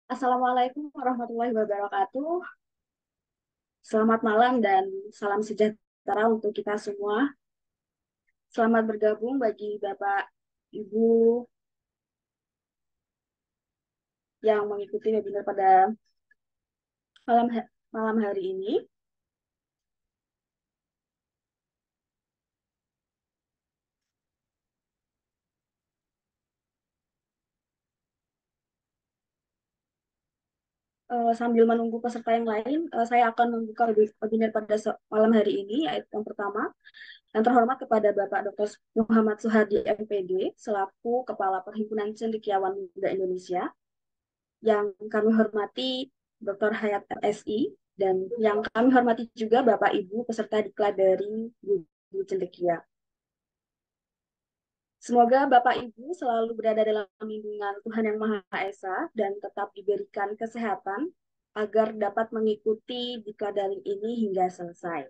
Assalamualaikum warahmatullahi wabarakatuh. Selamat malam dan salam sejahtera untuk kita semua. Selamat bergabung bagi Bapak, Ibu yang mengikuti webinar pada malam hari ini. Sambil menunggu peserta yang lain, saya akan membuka webinar pada malam hari ini, yaitu yang pertama, yang terhormat kepada Bapak Dr. Muhammad Suhardi MPD, selaku Kepala Perhimpunan Cendekiawan Muda Indonesia. Yang kami hormati Dr. Hayat MSI, dan yang kami hormati juga Bapak Ibu peserta diklat dari Guru Cendekia. Semoga Bapak Ibu selalu berada dalam lindungan Tuhan Yang Maha Esa dan tetap diberikan kesehatan agar dapat mengikuti diklat daring ini hingga selesai.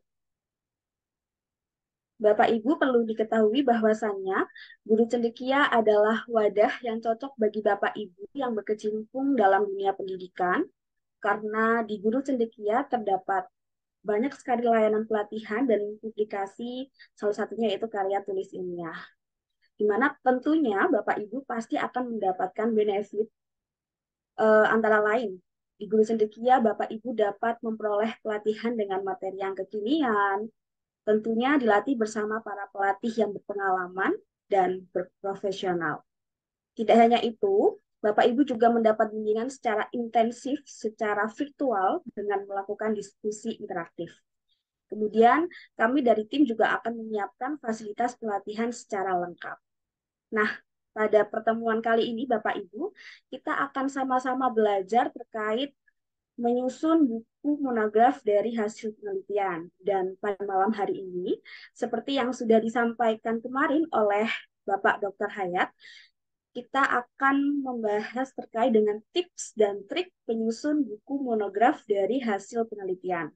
Bapak Ibu perlu diketahui bahwasannya Guru Cendekia adalah wadah yang cocok bagi Bapak Ibu yang berkecimpung dalam dunia pendidikan, karena di Guru Cendekia terdapat banyak sekali layanan pelatihan dan publikasi, salah satunya yaitu karya tulis ilmiah. Di mana tentunya Bapak Ibu pasti akan mendapatkan benefit, antara lain. Di Guru Cendekia, Bapak Ibu dapat memperoleh pelatihan dengan materi yang kekinian, tentunya dilatih bersama para pelatih yang berpengalaman dan berprofesional. Tidak hanya itu, Bapak Ibu juga mendapat bimbingan secara intensif, secara virtual dengan melakukan diskusi interaktif. Kemudian, kami dari tim juga akan menyiapkan fasilitas pelatihan secara lengkap. Nah, pada pertemuan kali ini, Bapak Ibu, kita akan sama-sama belajar terkait menyusun buku monograf dari hasil penelitian. Dan pada malam hari ini, seperti yang sudah disampaikan kemarin oleh Bapak Dr. Hayat, kita akan membahas terkait dengan tips dan trik penyusun buku monograf dari hasil penelitian.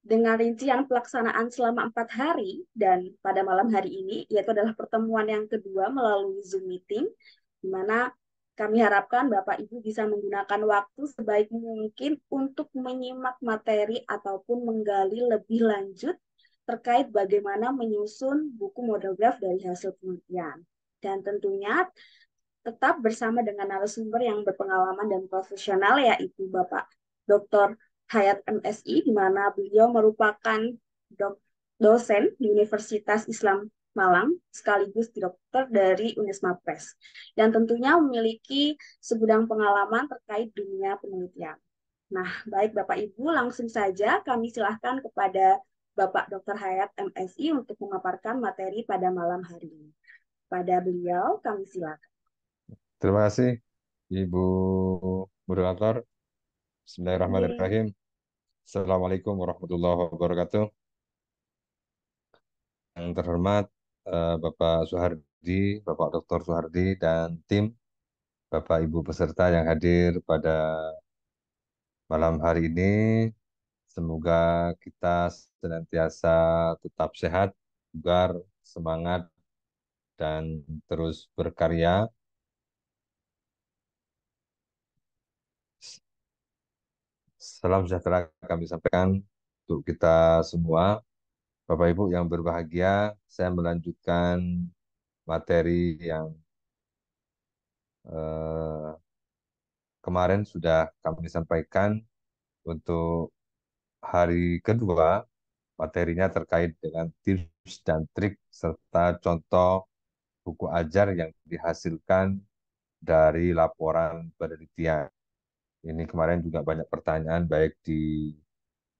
Dengan rincian pelaksanaan selama 4 hari dan pada malam hari ini, yaitu adalah pertemuan yang kedua melalui Zoom meeting, di mana kami harapkan Bapak Ibu bisa menggunakan waktu sebaik mungkin untuk menyimak materi ataupun menggali lebih lanjut terkait bagaimana menyusun buku monograf dari hasil penelitian. Dan tentunya tetap bersama dengan narasumber yang berpengalaman dan profesional, yaitu Bapak Dr. Hayat MSI, di mana beliau merupakan dosen di Universitas Islam Malang, sekaligus dokter dari Unisma Press, dan tentunya memiliki segudang pengalaman terkait dunia penelitian. Nah, baik Bapak Ibu, langsung saja kami silahkan kepada Bapak Dr. Hayat MSI untuk memaparkan materi pada malam hari ini. Pada beliau, kami silakan. Terima kasih, Ibu Moderator. Bismillahirrahmanirrahim. Assalamualaikum warahmatullahi wabarakatuh. Yang terhormat Bapak Suhardi, Bapak Dr. Suhardi, dan tim, Bapak Ibu peserta yang hadir pada malam hari ini. Semoga kita senantiasa tetap sehat, bugar, semangat, dan terus berkarya. Salam sejahtera kami sampaikan untuk kita semua. Bapak Ibu yang berbahagia, saya melanjutkan materi yang eh, kemarin sudah kami sampaikan untuk hari kedua. Materinya terkait dengan tips dan trik serta contoh buku ajar yang dihasilkan dari laporan penelitian. Ini kemarin juga banyak pertanyaan baik di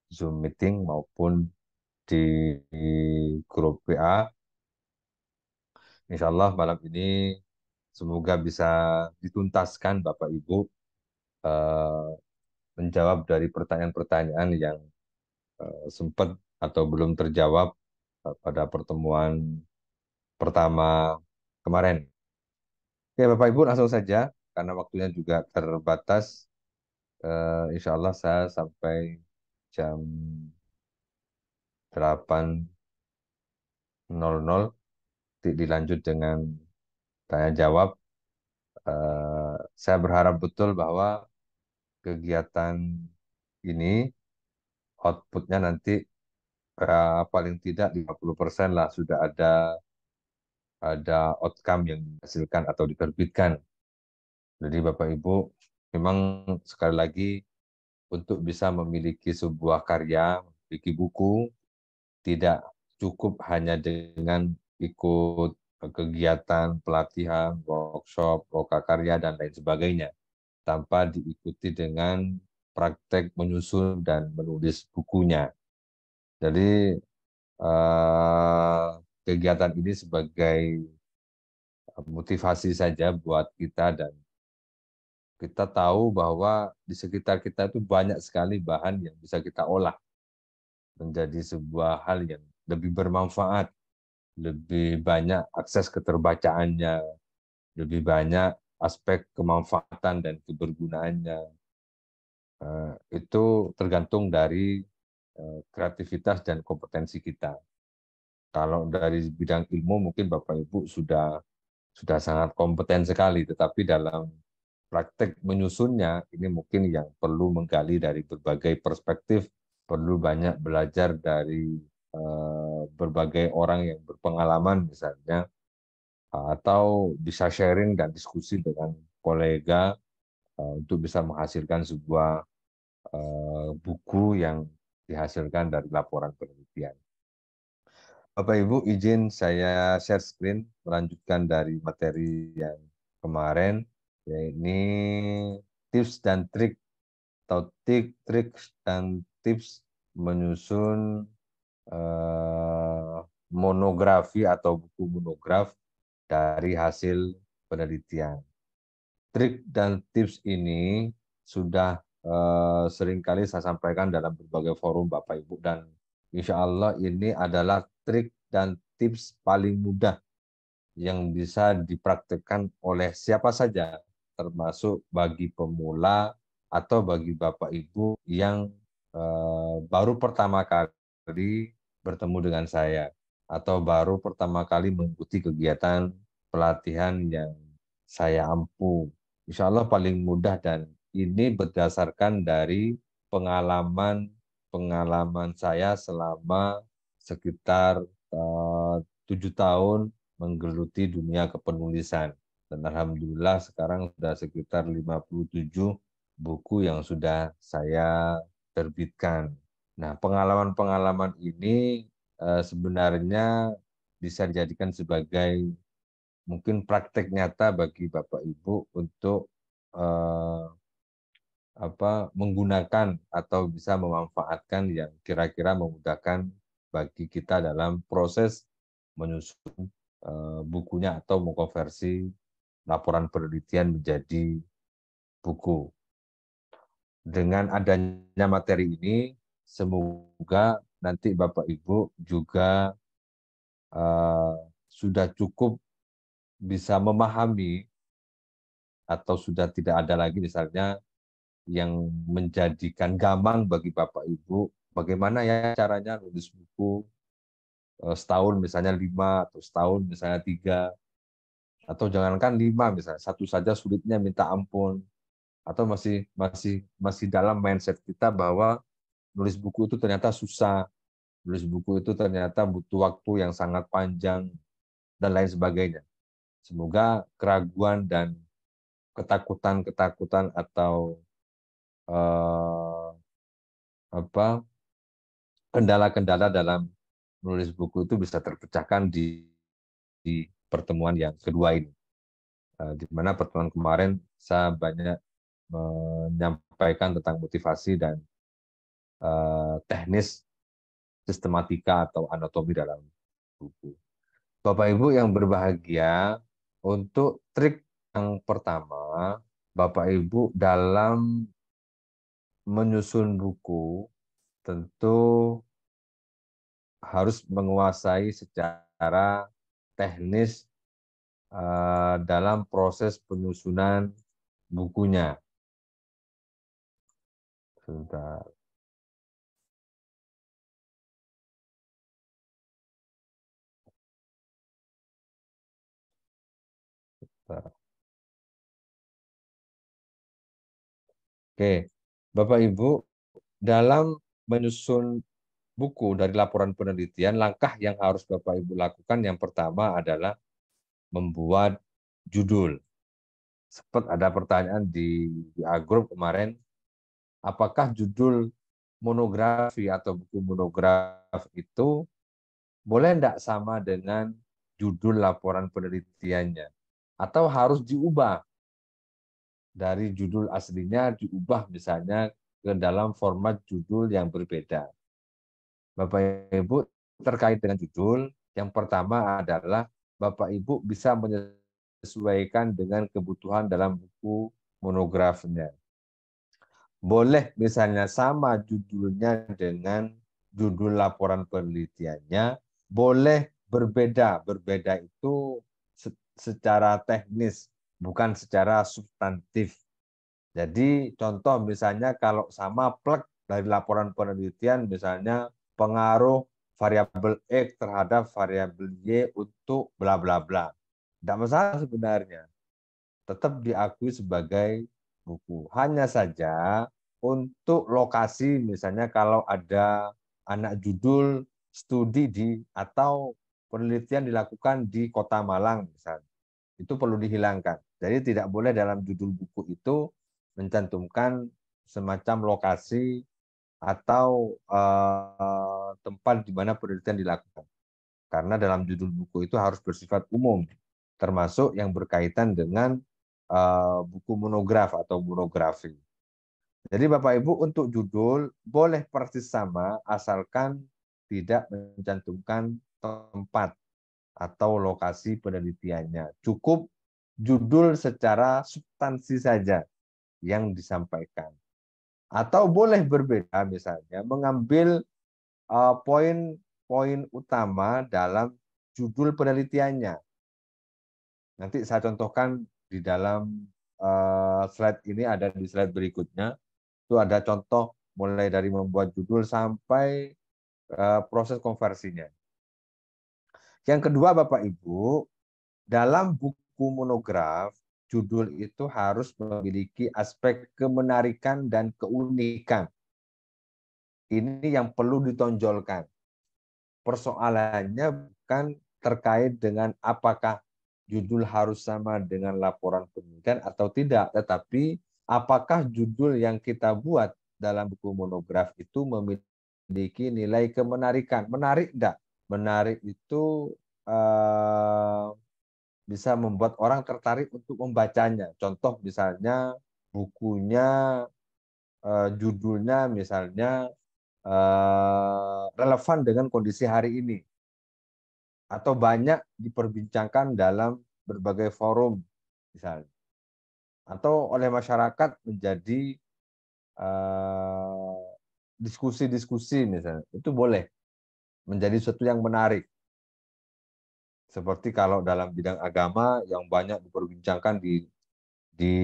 Zoom meeting maupun di grup WA. Insya Allah malam ini semoga bisa dituntaskan Bapak Ibu, eh, menjawab dari pertanyaan-pertanyaan yang sempat atau belum terjawab pada pertemuan pertama kemarin. Oke, Bapak Ibu langsung saja karena waktunya juga terbatas. Insya Allah saya sampai jam 8.00 dilanjut dengan tanya jawab. Saya berharap betul bahwa kegiatan ini outputnya nanti paling tidak 50% lah sudah ada outcome yang dihasilkan atau diterbitkan. Jadi Bapak Ibu, memang sekali lagi untuk bisa memiliki sebuah karya, memiliki buku, tidak cukup hanya dengan ikut kegiatan pelatihan, workshop, lokakarya, dan lain sebagainya, tanpa diikuti dengan praktek menyusun dan menulis bukunya. Jadi kegiatan ini sebagai motivasi saja buat kita dan kita tahu bahwa di sekitar kita itu banyak sekali bahan yang bisa kita olah menjadi sebuah hal yang lebih bermanfaat, lebih banyak akses keterbacaannya, lebih banyak aspek kemanfaatan dan kebergunaannya. Itu tergantung dari kreativitas dan kompetensi kita. Kalau dari bidang ilmu mungkin Bapak Ibu sudah sangat kompeten sekali, tetapi dalam praktek menyusunnya ini mungkin yang perlu menggali dari berbagai perspektif, perlu banyak belajar dari berbagai orang yang berpengalaman misalnya, atau bisa sharing dan diskusi dengan kolega untuk bisa menghasilkan sebuah buku yang dihasilkan dari laporan penelitian. Bapak Ibu, izin saya share screen melanjutkan dari materi yang kemarin, yaitu tips dan trik atau trik dan tips menyusun eh, monografi atau buku monograf dari hasil penelitian. Trik dan tips ini sudah seringkali saya sampaikan dalam berbagai forum Bapak Ibu dan insya Allah ini adalah trik dan tips paling mudah yang bisa dipraktikkan oleh siapa saja, termasuk bagi pemula atau bagi Bapak Ibu yang baru pertama kali bertemu dengan saya atau baru pertama kali mengikuti kegiatan pelatihan yang saya ampu. Insya Allah paling mudah dan ini berdasarkan dari pengalaman pengalaman saya selama sekitar 7 tahun menggeluti dunia kepenulisan. Dan Alhamdulillah sekarang sudah sekitar 57 buku yang sudah saya terbitkan. Nah, pengalaman-pengalaman ini sebenarnya bisa dijadikan sebagai mungkin praktek nyata bagi Bapak Ibu untuk eh, menggunakan atau bisa memanfaatkan yang kira-kira memudahkan bagi kita dalam proses menyusun bukunya atau mengkonversi laporan penelitian menjadi buku. Dengan adanya materi ini, semoga nanti Bapak Ibu juga uh, sudah cukup bisa memahami atau sudah tidak ada lagi misalnya yang menjadikan gamang bagi Bapak Ibu bagaimana ya caranya nulis buku setahun misalnya 5 atau setahun misalnya 3 atau jangankan 5 misalnya satu saja sulitnya minta ampun atau masih dalam mindset kita bahwa nulis buku itu ternyata susah, nulis buku itu ternyata butuh waktu yang sangat panjang dan lain sebagainya. Semoga keraguan dan ketakutan-ketakutan atau eh, apa kendala-kendala dalam menulis buku itu bisa terpecahkan di pertemuan yang kedua ini. Di mana pertemuan kemarin saya banyak menyampaikan tentang motivasi dan teknis sistematika atau anatomi dalam buku. Bapak Ibu yang berbahagia, untuk trik yang pertama, Bapak Ibu dalam menyusun buku tentu harus menguasai secara teknis dalam proses penyusunan bukunya. Sebentar. Oke, Bapak Ibu, dalam menyusun buku dari laporan penelitian, langkah yang harus Bapak Ibu lakukan yang pertama adalah membuat judul. Sempat ada pertanyaan di A Group kemarin, apakah judul monografi atau buku monograf itu boleh tidak sama dengan judul laporan penelitiannya? Atau harus diubah dari judul aslinya, diubah misalnya ke dalam format judul yang berbeda. Bapak Ibu, terkait dengan judul, yang pertama adalah Bapak Ibu bisa menyesuaikan dengan kebutuhan dalam buku monografinya. Boleh misalnya sama judulnya dengan judul laporan penelitiannya, boleh berbeda. Berbeda itu secara teknis, bukan secara substantif. Jadi contoh misalnya kalau sama plek dari laporan penelitian, misalnya pengaruh variabel X terhadap variabel Y untuk bla bla bla. Tidak masalah sebenarnya, tetap diakui sebagai buku. Hanya saja untuk lokasi, misalnya kalau ada anak judul studi di atau penelitian dilakukan di Kota Malang misalnya, itu perlu dihilangkan. Jadi tidak boleh dalam judul buku itu mencantumkan semacam lokasi atau tempat di mana penelitian dilakukan. Karena dalam judul buku itu harus bersifat umum, termasuk yang berkaitan dengan buku monograf atau monografi. Jadi Bapak Ibu untuk judul boleh persis sama asalkan tidak mencantumkan tempat atau lokasi penelitiannya. Cukup judul secara substansi saja yang disampaikan. Atau boleh berbeda misalnya mengambil poin-poin utama dalam judul penelitiannya. Nanti saya contohkan di dalam slide ini, ada di slide berikutnya. Itu ada contoh mulai dari membuat judul sampai proses konversinya. Yang kedua Bapak Ibu, dalam buku monograf, judul itu harus memiliki aspek kemenarikan dan keunikan. Ini yang perlu ditonjolkan. Persoalannya bukan terkait dengan apakah judul harus sama dengan laporan penelitian atau tidak, tetapi apakah judul yang kita buat dalam buku monograf itu memiliki nilai kemenarikan. Menarik enggak? Menarik itu bisa membuat orang tertarik untuk membacanya. Contoh misalnya bukunya, judulnya misalnya relevan dengan kondisi hari ini, atau banyak diperbincangkan dalam berbagai forum misalnya, atau oleh masyarakat menjadi diskusi-diskusi misalnya, itu boleh menjadi sesuatu yang menarik. Seperti kalau dalam bidang agama yang banyak diperbincangkan di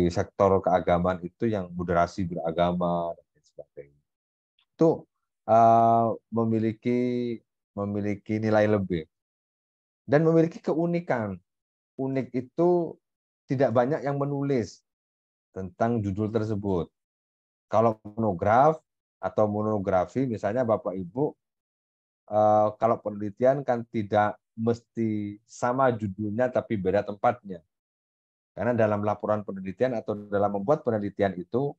sektor keagamaan itu yang moderasi beragama dan lain sebagainya. Itu memiliki memiliki nilai lebih dan memiliki keunikan. Unik itu tidak banyak yang menulis tentang judul tersebut. Kalau monograf atau monografi, misalnya Bapak Ibu, kalau penelitian kan tidak mesti sama judulnya tapi beda tempatnya. Karena dalam laporan penelitian atau dalam membuat penelitian itu,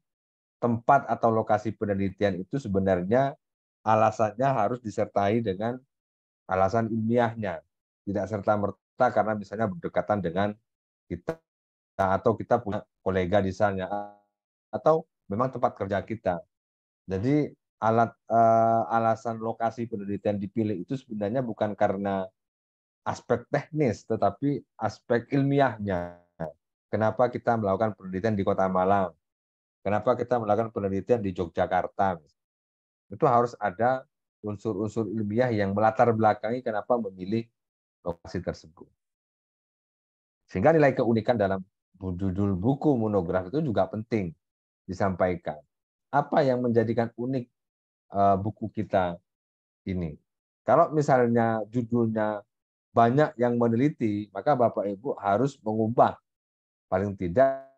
tempat atau lokasi penelitian itu sebenarnya alasannya harus disertai dengan alasan ilmiahnya. Tidak serta-merta karena misalnya berdekatan dengan kita atau kita punya kolega di sana atau memang tempat kerja kita. Jadi alasan lokasi penelitian dipilih itu sebenarnya bukan karena aspek teknis, tetapi aspek ilmiahnya. Kenapa kita melakukan penelitian di Kota Malang? Kenapa kita melakukan penelitian di Yogyakarta? Itu harus ada unsur-unsur ilmiah yang melatar belakangi kenapa memilih lokasi tersebut. Sehingga nilai keunikan dalam judul buku monograf itu juga penting disampaikan. Apa yang menjadikan unik buku kita ini? Kalau misalnya judulnya banyak yang meneliti, maka Bapak Ibu harus mengubah, paling tidak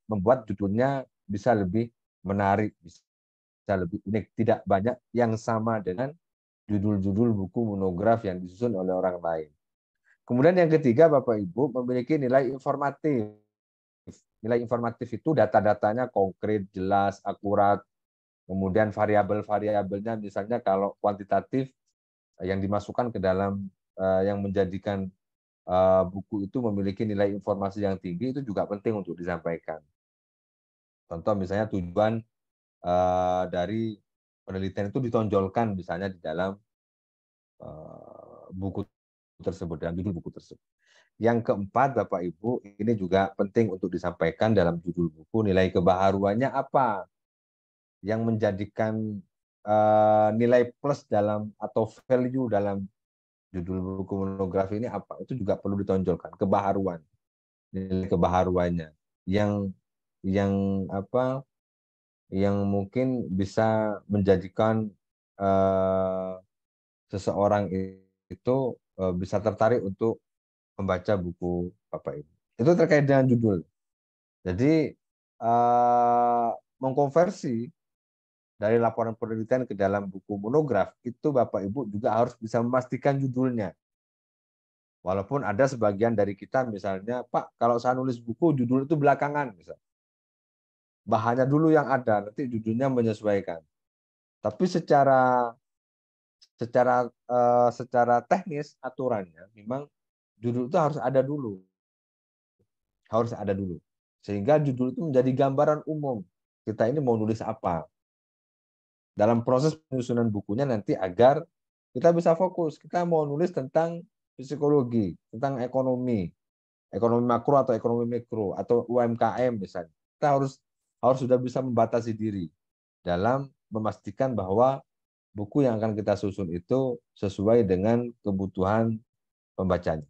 membuat judulnya bisa lebih menarik, bisa lebih unik. Tidak banyak yang sama dengan judul-judul buku monograf yang disusun oleh orang lain. Kemudian yang ketiga, Bapak Ibu, memiliki nilai informatif. Nilai informatif itu data-datanya konkret, jelas, akurat. Kemudian variabel-variabelnya, misalnya kalau kuantitatif yang dimasukkan ke dalam yang menjadikan buku itu memiliki nilai informasi yang tinggi, itu juga penting untuk disampaikan. Contoh misalnya tujuan dari penelitian itu ditonjolkan misalnya di dalam buku tersebut, dalam judul buku tersebut. Yang keempat, Bapak Ibu, ini juga penting untuk disampaikan dalam judul buku, nilai kebaharuannya apa yang menjadikan nilai plus dalam atau value dalam judul buku monografi ini apa, itu juga perlu ditonjolkan, kebaharuan, nilai kebaharuannya yang apa, yang mungkin bisa menjadikan eh, seseorang itu bisa tertarik untuk membaca buku Bapak Ibu. Itu terkait dengan judul. Jadi mengkonversi dari laporan penelitian ke dalam buku monograf itu Bapak Ibu juga harus bisa memastikan judulnya. Walaupun ada sebagian dari kita misalnya, Pak, kalau saya nulis buku judul itu belakangan, misalnya. Bahannya dulu yang ada, nanti judulnya menyesuaikan. Tapi secara teknis aturannya memang judul itu harus ada dulu. Sehingga judul itu menjadi gambaran umum. Kita ini mau nulis apa. Dalam proses penyusunan bukunya nanti agar kita bisa fokus. Kita mau nulis tentang psikologi, tentang ekonomi, ekonomi makro atau ekonomi mikro, atau UMKM misalnya. Kita harus sudah bisa membatasi diri dalam memastikan bahwa buku yang akan kita susun itu sesuai dengan kebutuhan pembacanya.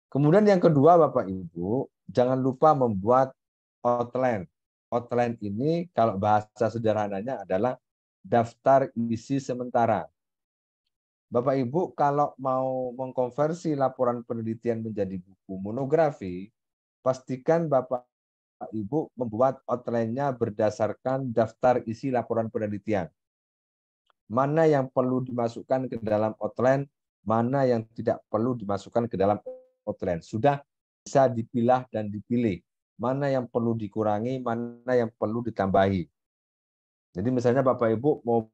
Kemudian yang kedua, Bapak Ibu, jangan lupa membuat outline. Outline ini kalau bahasa sederhananya adalah daftar isi sementara. Bapak Ibu, kalau mau mengkonversi laporan penelitian menjadi buku monografi, pastikan Bapak Ibu membuat outline-nya berdasarkan daftar isi laporan penelitian. Mana yang perlu dimasukkan ke dalam outline, mana yang tidak perlu dimasukkan ke dalam outline. Sudah bisa dipilah dan dipilih. Mana yang perlu dikurangi, mana yang perlu ditambahi. Jadi misalnya Bapak Ibu mau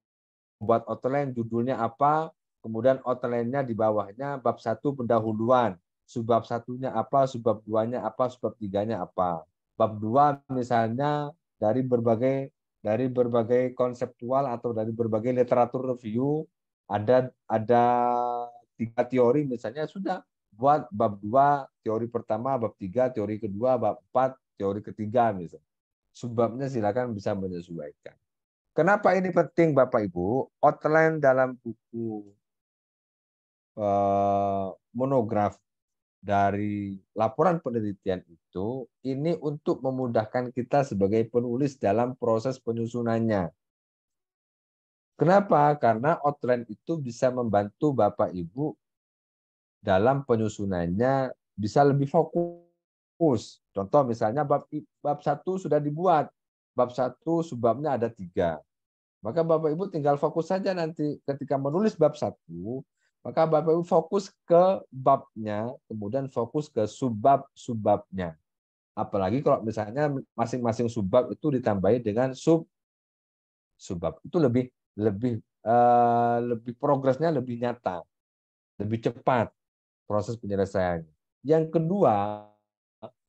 buat outline judulnya apa, kemudian outline-nya di bawahnya bab 1 pendahuluan, subbab satunya apa, subbab 2-nya apa, subbab 3-nya apa. Bab 2 misalnya dari berbagai konseptual atau dari berbagai literatur review ada 3 teori misalnya, sudah buat bab 2 teori pertama, bab 3 teori kedua, bab 4 teori ketiga misalnya. Subbabnya silakan bisa menyesuaikan. Kenapa ini penting Bapak Ibu? Outline dalam buku monograf dari laporan penelitian itu ini untuk memudahkan kita sebagai penulis dalam proses penyusunannya. Kenapa? Karena outline itu bisa membantu Bapak Ibu dalam penyusunannya bisa lebih fokus. Contoh misalnya bab 1 sudah dibuat, bab 1 subbabnya ada 3. Maka Bapak Ibu tinggal fokus saja nanti ketika menulis bab 1, maka Bapak Ibu fokus ke babnya, kemudian fokus ke subbab-subbabnya. Apalagi kalau misalnya masing-masing subbab itu ditambahi dengan subbab. Itu lebih progresnya lebih nyata, lebih cepat proses penyelesaiannya. Yang kedua,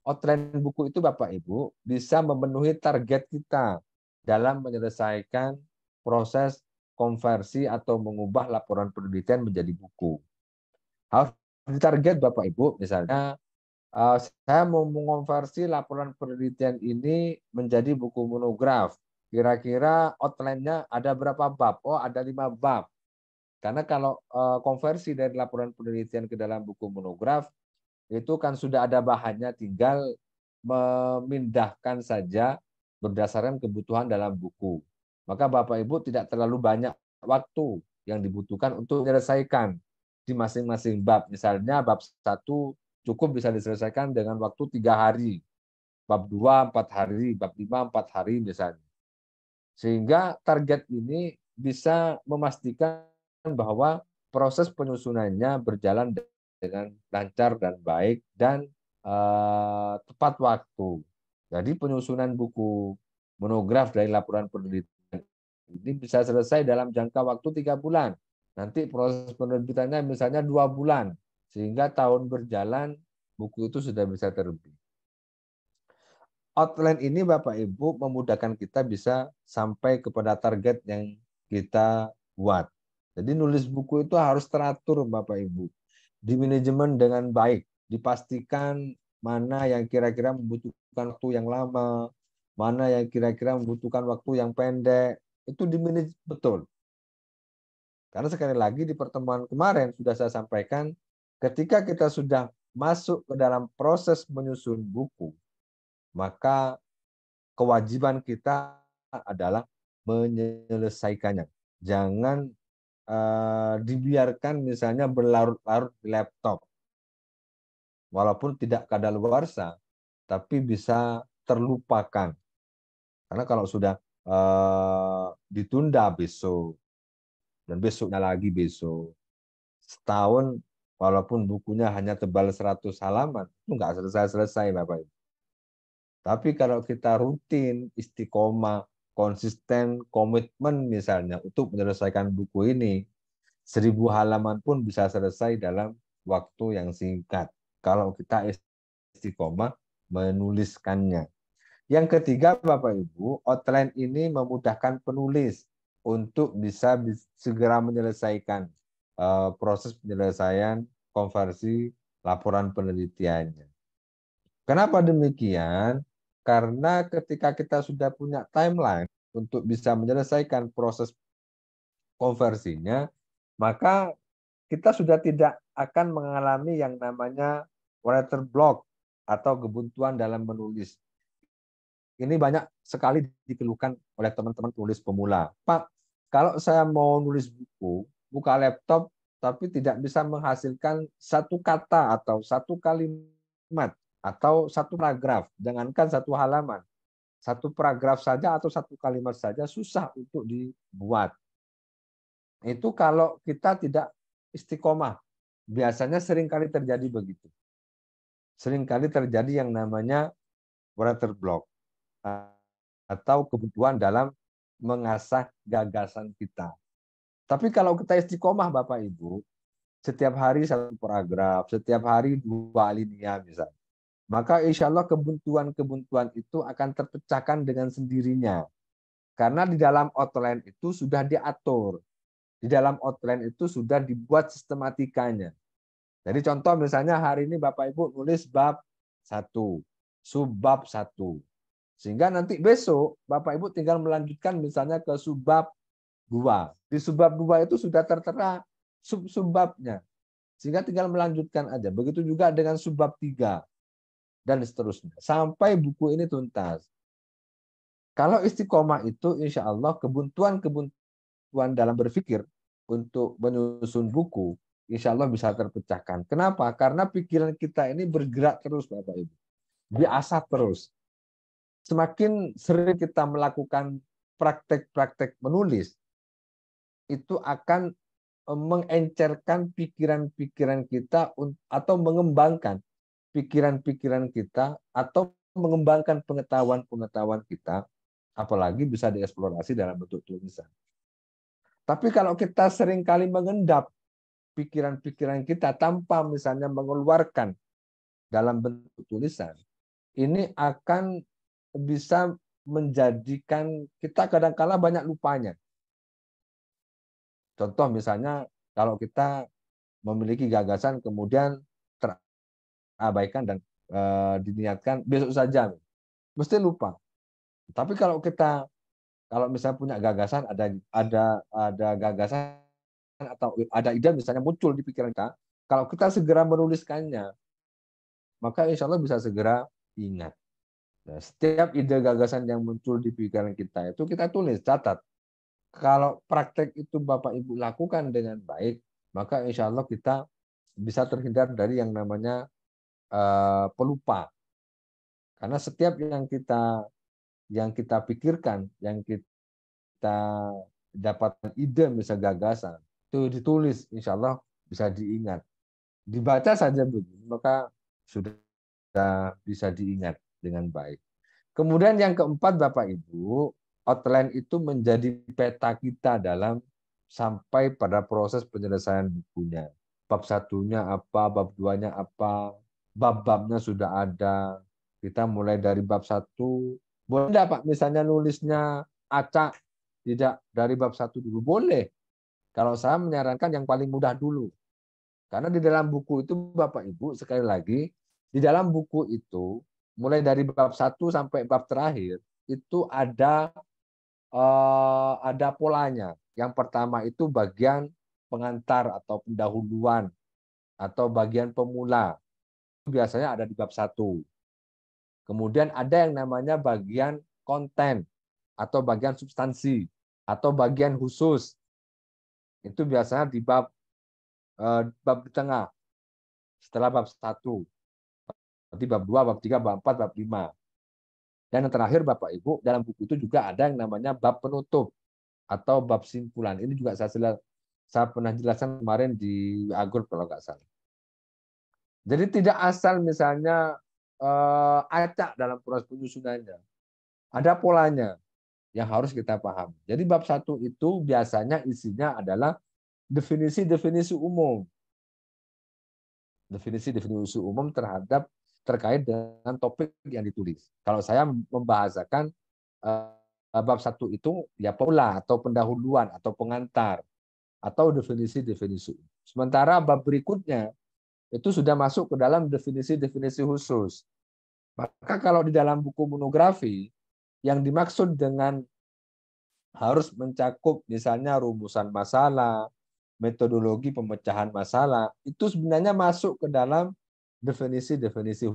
outline buku itu Bapak Ibu bisa memenuhi target kita dalam menyelesaikan proses konversi atau mengubah laporan penelitian menjadi buku. Harus ditarget Bapak Ibu, misalnya saya mau mengonversi laporan penelitian ini menjadi buku monograf. Kira-kira outline-nya ada berapa bab? Oh, ada 5 bab. Karena kalau konversi dari laporan penelitian ke dalam buku monograf, itu kan sudah ada bahannya, tinggal memindahkan saja berdasarkan kebutuhan dalam buku. Maka Bapak Ibu tidak terlalu banyak waktu yang dibutuhkan untuk menyelesaikan di masing-masing bab. Misalnya bab 1 cukup bisa diselesaikan dengan waktu 3 hari. Bab 2 4 hari, bab 5 4 hari misalnya. Sehingga target ini bisa memastikan bahwa proses penyusunannya berjalan dengan lancar dan baik dan tepat waktu. Jadi penyusunan buku monograf dari laporan penelitian ini bisa selesai dalam jangka waktu 3 bulan. Nanti proses penerbitannya misalnya 2 bulan, sehingga tahun berjalan buku itu sudah bisa terbit. Outline ini Bapak Ibu memudahkan kita bisa sampai kepada target yang kita buat. Jadi nulis buku itu harus teratur Bapak Ibu. Di manajemen dengan baik, dipastikan mana yang kira-kira membutuhkan waktu yang lama, mana yang kira-kira membutuhkan waktu yang pendek, itu dimanage betul. Karena sekali lagi di pertemuan kemarin sudah saya sampaikan, ketika kita sudah masuk ke dalam proses menyusun buku, maka kewajiban kita adalah menyelesaikannya. Jangan dibiarkan misalnya berlarut-larut di laptop. Walaupun tidak kadaluarsa, tapi bisa terlupakan. Karena kalau sudah ditunda besok, dan besoknya lagi besok, setahun walaupun bukunya hanya tebal 100 halaman, itu nggak selesai-selesai Bapak Ibu. Tapi kalau kita rutin, istiqomah, konsisten, komitmen misalnya untuk menyelesaikan buku ini, 1.000 halaman pun bisa selesai dalam waktu yang singkat. Kalau kita istiqomah menuliskannya. Yang ketiga, Bapak Ibu, outline ini memudahkan penulis untuk bisa segera menyelesaikan proses penyelesaian konversi laporan penelitiannya. Kenapa demikian? Karena ketika kita sudah punya timeline untuk bisa menyelesaikan proses konversinya, maka kita sudah tidak akan mengalami yang namanya writer block atau kebuntuan dalam menulis. Ini banyak sekali dikeluhkan oleh teman-teman tulis pemula. Pak, kalau saya mau nulis buku, buka laptop, tapi tidak bisa menghasilkan satu kata atau satu kalimat atau satu paragraf, jangankan satu halaman, satu paragraf saja atau satu kalimat saja susah untuk dibuat. Itu kalau kita tidak istiqomah. Biasanya seringkali terjadi begitu. Seringkali terjadi yang namanya writer block atau kebutuhan dalam mengasah gagasan kita. Tapi kalau kita istiqomah Bapak Ibu, setiap hari satu paragraf, setiap hari 2 alinea misalnya, maka insya Allah kebuntuan-kebuntuan itu akan terpecahkan dengan sendirinya. Karena di dalam outline itu sudah diatur. Di dalam outline itu sudah dibuat sistematikanya. Jadi contoh misalnya hari ini Bapak Ibu nulis bab 1, subbab 1. Sehingga nanti besok Bapak Ibu tinggal melanjutkan misalnya ke subbab 2. Di subbab 2 itu sudah tertera sub-subbabnya. Sehingga tinggal melanjutkan aja. Begitu juga dengan subbab 3 dan seterusnya. Sampai buku ini tuntas. Kalau istiqomah itu insya Allah kebuntuan-kebuntuan dalam berpikir untuk menyusun buku, insya Allah bisa terpecahkan. Kenapa? Karena pikiran kita ini bergerak terus Bapak Ibu. Diasah terus. Semakin sering kita melakukan praktek-praktek menulis, itu akan mengencerkan pikiran-pikiran kita atau mengembangkan pikiran-pikiran kita atau mengembangkan pengetahuan-pengetahuan kita, apalagi bisa dieksplorasi dalam bentuk tulisan. Tapi kalau kita seringkali mengendap pikiran-pikiran kita tanpa misalnya mengeluarkan dalam bentuk tulisan, ini akan bisa menjadikan kita kadang-kala banyak lupanya. Contoh misalnya kalau kita memiliki gagasan kemudian terabaikan dan diniatkan besok saja, mesti lupa. Tapi kalau misalnya punya gagasan, ada gagasan atau ada ide misalnya muncul di pikiran kita, kalau kita segera menuliskannya, maka insya Allah bisa segera ingat. Nah, setiap ide gagasan yang muncul di pikiran kita itu kita tulis, catat. Kalau praktek itu Bapak Ibu lakukan dengan baik, maka insya Allah kita bisa terhindar dari yang namanya pelupa. Karena setiap yang kita pikirkan, yang kita kita dapatkan ide, misalnya gagasan, itu ditulis, insya Allah bisa diingat. Dibaca saja begini, maka sudah bisa diingat dengan baik. Kemudian yang keempat, Bapak Ibu, outline itu menjadi peta kita dalam sampai pada proses penyelesaian bukunya. Bab satunya apa, bab duanya apa, bab-babnya sudah ada. Kita mulai dari bab satu. Boleh enggak, Pak, misalnya nulisnya acak, tidak dari bab satu dulu? Boleh. Kalau saya menyarankan yang paling mudah dulu. Karena di dalam buku itu, Bapak Ibu, sekali lagi, di dalam buku itu, mulai dari bab satu sampai bab terakhir, itu ada polanya. Yang pertama itu bagian pengantar atau pendahuluan, atau bagian pemula. Biasanya ada di bab satu. Kemudian ada yang namanya bagian konten, atau bagian substansi, atau bagian khusus. Itu biasanya di bab di tengah, setelah bab satu. Nanti bab 2, bab 3, bab 4, bab 5. Dan yang terakhir, Bapak Ibu, dalam buku itu juga ada yang namanya bab penutup atau bab simpulan. Ini juga saya pernah jelaskan kemarin di Agro kalau nggak salah. Jadi tidak asal misalnya acak dalam proses penyusunannya. Ada polanya yang harus kita pahami. Jadi bab satu itu biasanya isinya adalah definisi-definisi umum. Definisi-definisi umum terkait dengan topik yang ditulis. Kalau saya membahasakan bab satu itu ya pemula atau pendahuluan atau pengantar atau definisi-definisi. Sementara bab berikutnya itu sudah masuk ke dalam definisi-definisi khusus. Maka kalau di dalam buku monografi yang dimaksud dengan harus mencakup misalnya rumusan masalah, metodologi pemecahan masalah, itu sebenarnya masuk ke dalam definisi-definisi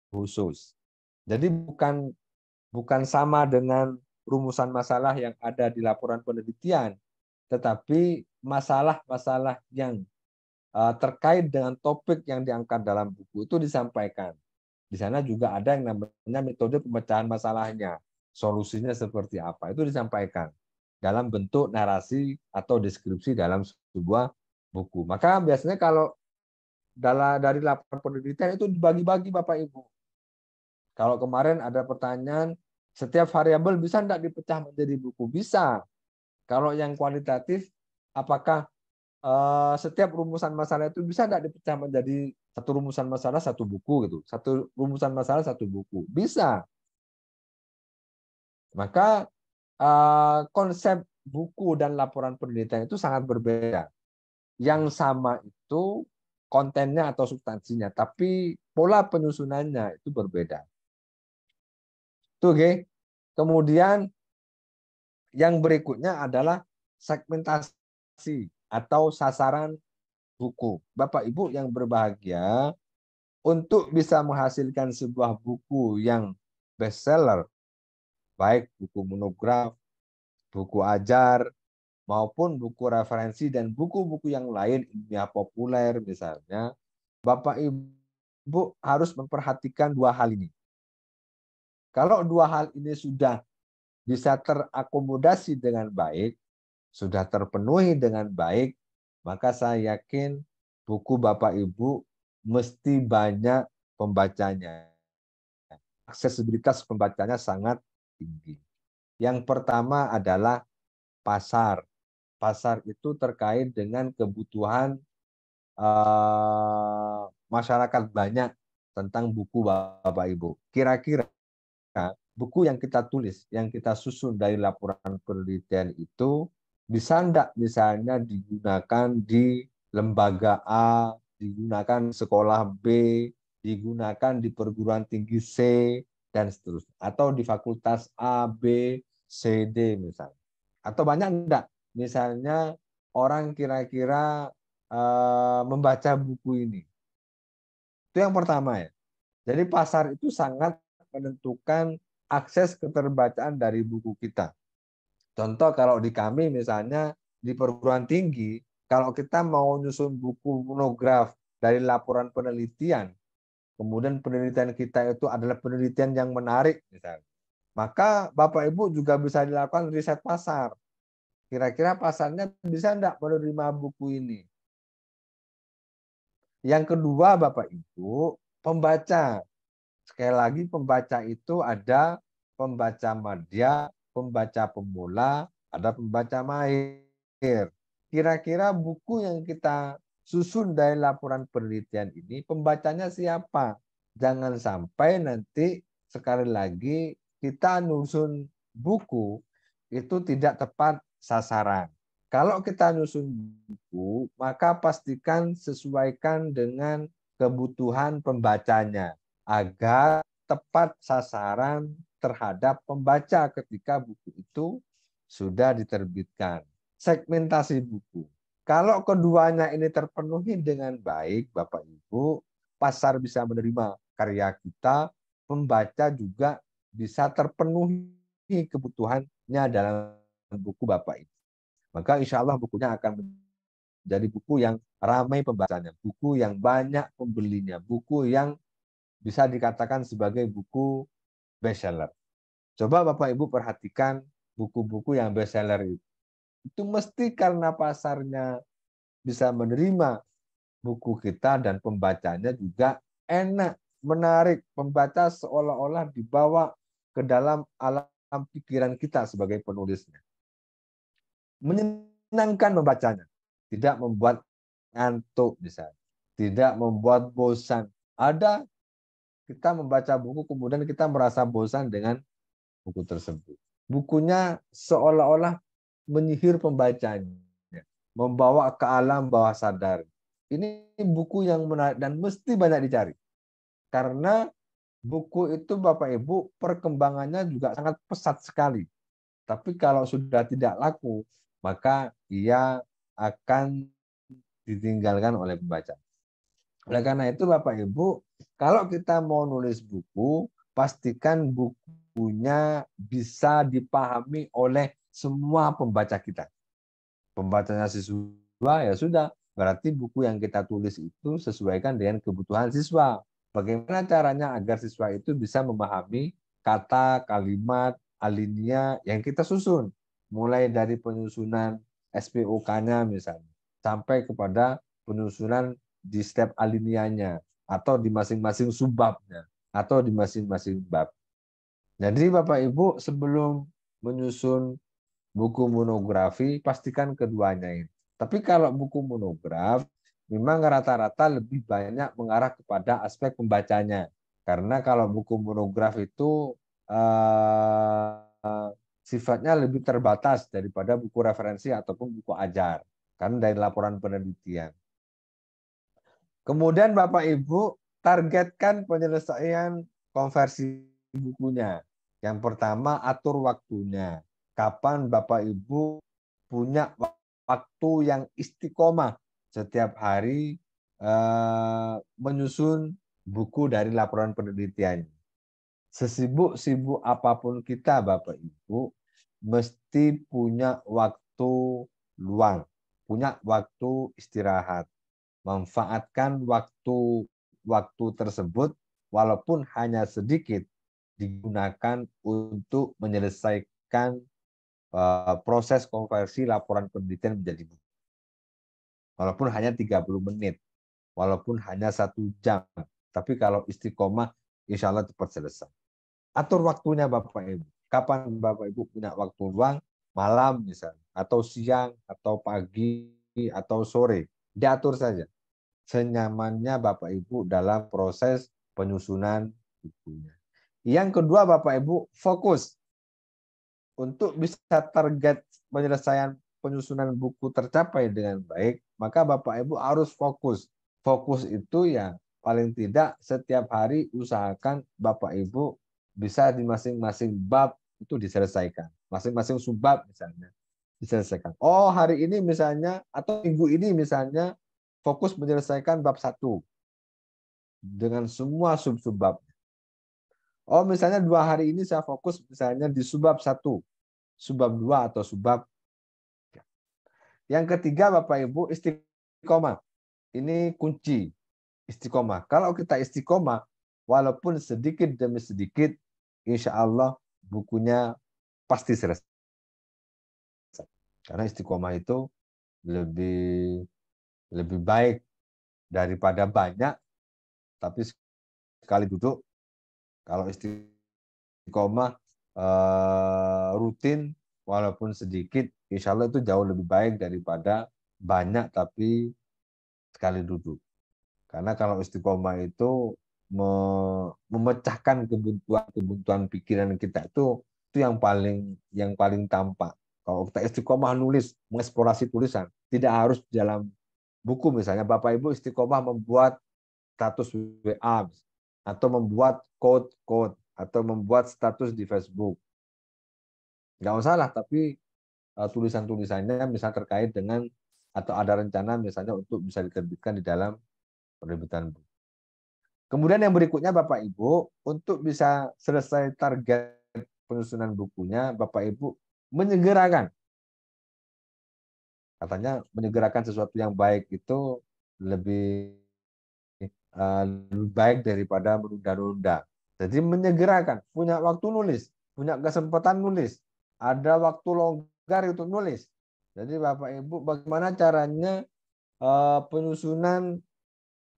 khusus. Jadi bukan sama dengan rumusan masalah yang ada di laporan penelitian, tetapi masalah-masalah yang terkait dengan topik yang diangkat dalam buku itu disampaikan. Di sana juga ada yang namanya metode pemecahan masalahnya, solusinya seperti apa, itu disampaikan dalam bentuk narasi atau deskripsi dalam sebuah buku. Maka biasanya kalau dari laporan penelitian itu dibagi-bagi, Bapak Ibu. Kalau kemarin ada pertanyaan, setiap variabel bisa tidak dipecah menjadi buku? Bisa. Kalau yang kualitatif, apakah setiap rumusan masalah itu bisa tidak dipecah menjadi satu rumusan masalah satu buku gitu, satu rumusan masalah satu buku? Bisa. Maka konsep buku dan laporan penelitian itu sangat berbeda. Yang sama itu kontennya atau substansinya, tapi pola penyusunannya itu berbeda. Tuh, okay. Kemudian yang berikutnya adalah segmentasi atau sasaran buku. Bapak Ibu yang berbahagia, untuk bisa menghasilkan sebuah buku yang bestseller, baik buku monograf, buku ajar, maupun buku referensi dan buku-buku yang lain ilmiah populer misalnya, Bapak Ibu harus memperhatikan dua hal ini. Kalau dua hal ini sudah bisa terakomodasi dengan baik, sudah terpenuhi dengan baik, maka saya yakin buku Bapak Ibu mesti banyak pembacanya. Aksesibilitas pembacanya sangat tinggi. Yang pertama adalah pasar. Pasar itu terkait dengan kebutuhan masyarakat banyak tentang buku Bapak Ibu. Kira-kira buku yang kita tulis, yang kita susun dari laporan penelitian itu bisa enggak misalnya digunakan di lembaga A, digunakan sekolah B, digunakan di perguruan tinggi C, dan seterusnya. Atau di fakultas A, B, C, D misalnya. Atau banyak enggak misalnya orang kira-kira membaca buku ini. Itu yang pertama ya. Jadi pasar itu sangat menentukan akses keterbacaan dari buku kita. Contoh kalau di kami misalnya di perguruan tinggi, kalau kita mau nyusun buku monograf dari laporan penelitian, kemudian penelitian kita itu adalah penelitian yang menarik misalnya, Maka Bapak Ibu juga bisa dilakukan riset pasar. Kira-kira pasarnya bisa enggak menerima buku ini? Yang kedua Bapak Ibu, pembaca. Sekali lagi pembaca itu ada pembaca madya, pembaca pemula, ada pembaca mahir. Kira-kira buku yang kita susun dari laporan penelitian ini pembacanya siapa? Jangan sampai nanti sekali lagi kita nusun buku itu tidak tepat sasaran. Kalau kita nyusun buku, maka pastikan sesuaikan dengan kebutuhan pembacanya agar tepat sasaran terhadap pembaca ketika buku itu sudah diterbitkan. Segmentasi buku. Kalau keduanya ini terpenuhi dengan baik, Bapak Ibu, pasar bisa menerima karya kita, pembaca juga bisa terpenuhi kebutuhannya dalam buku Bapak Ibu. Maka insya Allah bukunya akan menjadi buku yang ramai pembacanya, buku yang banyak pembelinya, buku yang bisa dikatakan sebagai buku bestseller. Coba Bapak Ibu perhatikan buku-buku yang bestseller itu. Itu mesti karena pasarnya bisa menerima buku kita dan pembacanya juga enak, menarik. Pembaca seolah-olah dibawa ke dalam alam pikiran kita sebagai penulisnya. Menyenangkan membacanya, tidak membuat ngantuk misalnya, tidak membuat bosan. Ada kita membaca buku kemudian kita merasa bosan dengan buku tersebut. Bukunya seolah-olah menyihir pembacanya, membawa ke alam bawah sadar. Ini buku yang menarik dan mesti banyak dicari. Karena buku itu Bapak Ibu perkembangannya juga sangat pesat sekali. Tapi kalau sudah tidak laku, maka ia akan ditinggalkan oleh pembaca. Oleh karena itu Bapak Ibu, kalau kita mau nulis buku, pastikan bukunya bisa dipahami oleh semua pembaca kita. Pembacanya siswa ya sudah, berarti buku yang kita tulis itu sesuaikan dengan kebutuhan siswa. Bagaimana caranya agar siswa itu bisa memahami kata, kalimat, alinea yang kita susun. Mulai dari penyusunan SPOK-nya misalnya, sampai kepada penyusunan di setiap alineanya, atau di masing-masing subbabnya, atau di masing-masing bab. Jadi Bapak Ibu sebelum menyusun buku monografi, pastikan keduanya ini. Tapi kalau buku monograf, memang rata-rata lebih banyak mengarah kepada aspek pembacanya. Karena kalau buku monograf itu sifatnya lebih terbatas daripada buku referensi ataupun buku ajar. Karena dari laporan penelitian. Kemudian Bapak Ibu targetkan penyelesaian konversi bukunya. Yang pertama atur waktunya. Kapan Bapak Ibu punya waktu yang istiqomah setiap hari menyusun buku dari laporan penelitian. Sesibuk-sibuk apapun kita Bapak Ibu mesti punya waktu luang, punya waktu istirahat. Manfaatkan waktu tersebut walaupun hanya sedikit digunakan untuk menyelesaikan proses konversi laporan penelitian menjadi buku. Walaupun hanya 30 menit, walaupun hanya 1 jam, tapi kalau istiqomah insya Allah cepat selesai. Atur waktunya Bapak Ibu. Kapan Bapak Ibu punya waktu luang, malam misalnya, atau siang, atau pagi, atau sore, diatur saja senyamannya Bapak Ibu dalam proses penyusunan bukunya. Yang kedua Bapak Ibu fokus untuk bisa target penyelesaian penyusunan buku tercapai dengan baik, maka Bapak Ibu harus fokus. Fokus itu ya paling tidak setiap hari usahakan Bapak Ibu bisa di masing-masing bab itu diselesaikan. Masing-masing subbab misalnya diselesaikan. Oh hari ini misalnya atau minggu ini misalnya fokus menyelesaikan bab 1 dengan semua sub-subbab. Oh, misalnya 2 hari ini saya fokus misalnya di subbab 1, subbab 2 atau subbab. Yang ketiga Bapak Ibu istiqomah. Ini kunci istiqomah. Kalau kita istiqomah walaupun sedikit demi sedikit insya Allah bukunya pasti selesai. Karena istiqomah itu lebih lebih baik daripada banyak tapi sekali duduk. Kalau istiqomah rutin walaupun sedikit, insya Allah itu jauh lebih baik daripada banyak tapi sekali duduk. Karena kalau istiqomah itu memecahkan kebuntuan pikiran kita itu yang paling tampak. Kalau kita istiqomah nulis, mengeksplorasi tulisan, tidak harus dalam buku misalnya. Bapak Ibu istiqomah membuat status WA atau membuat quote atau membuat status di Facebook. Nggak usah lah, tapi tulisan-tulisannya misal terkait dengan atau ada rencana misalnya untuk bisa diterbitkan di dalam penerbitan buku. Kemudian yang berikutnya Bapak Ibu, untuk bisa selesai target penyusunan bukunya, Bapak Ibu menyegerakan. Katanya menyegerakan sesuatu yang baik itu lebih lebih baik daripada menunda-nunda. Jadi menyegerakan, punya waktu nulis, punya kesempatan nulis, ada waktu longgar untuk nulis. Jadi Bapak Ibu, bagaimana caranya penyusunan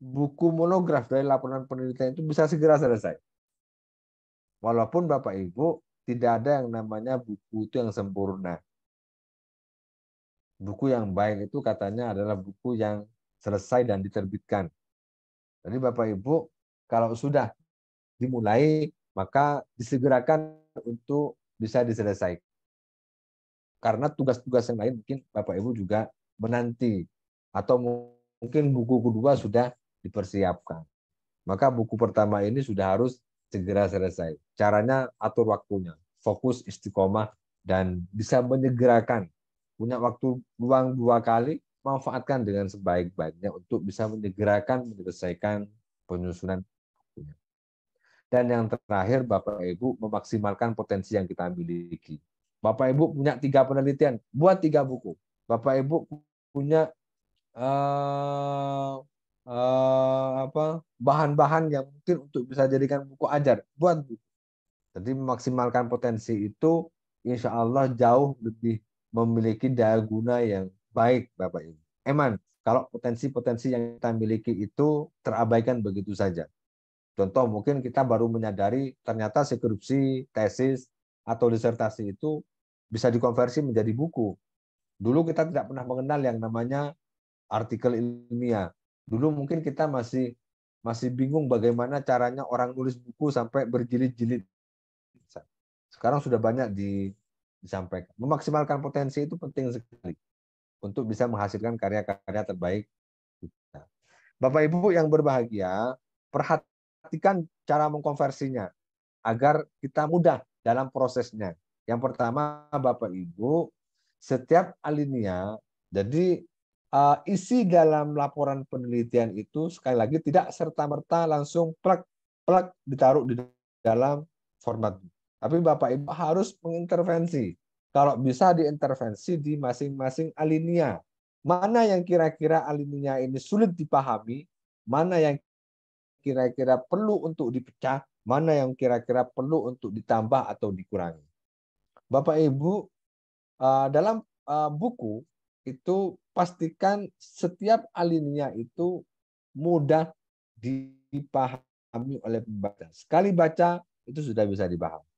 buku monograf dari laporan penelitian itu bisa segera selesai. Walaupun Bapak Ibu tidak ada yang namanya buku itu yang sempurna. Buku yang baik itu katanya adalah buku yang selesai dan diterbitkan. Jadi Bapak Ibu kalau sudah dimulai maka disegerakan untuk bisa diselesaikan. Karena tugas-tugas yang lain mungkin Bapak Ibu juga menanti atau mungkin buku kedua sudah dipersiapkan. Maka buku pertama ini sudah harus segera selesai. Caranya atur waktunya, fokus istiqomah dan bisa menyegerakan. Punya waktu luang 2 kali, manfaatkan dengan sebaik-baiknya untuk bisa menyegerakan menyelesaikan penyusunan bukunya. Dan yang terakhir, Bapak Ibu memaksimalkan potensi yang kita miliki. Bapak Ibu punya 3 penelitian, buat 3 buku. Bapak Ibu punya eh, bahan-bahan yang mungkin untuk bisa jadikan buku ajar, buat buku. Jadi memaksimalkan potensi itu, insya Allah jauh lebih memiliki daya guna yang baik, Bapak Ibu. Eman, kalau potensi-potensi yang kita miliki itu terabaikan begitu saja. Contoh mungkin kita baru menyadari ternyata skripsi, tesis, atau disertasi itu bisa dikonversi menjadi buku. Dulu kita tidak pernah mengenal yang namanya artikel ilmiah. Dulu mungkin kita masih bingung bagaimana caranya orang nulis buku sampai berjilid-jilid. Sekarang sudah banyak disampaikan. Memaksimalkan potensi itu penting sekali untuk bisa menghasilkan karya-karya terbaik kita. Bapak Ibu yang berbahagia, perhatikan cara mengkonversinya agar kita mudah dalam prosesnya. Yang pertama, Bapak Ibu, setiap alinea, jadi isi dalam laporan penelitian itu sekali lagi tidak serta-merta langsung plak ditaruh di dalam format. Tapi Bapak Ibu harus mengintervensi. Kalau bisa diintervensi di masing-masing alinea. Mana yang kira-kira alinea ini sulit dipahami, mana yang kira-kira perlu untuk dipecah, mana yang kira-kira perlu untuk ditambah atau dikurangi. Bapak Ibu, dalam buku itu pastikan setiap alinea itu mudah dipahami oleh pembaca. Sekali baca itu sudah bisa dipahami.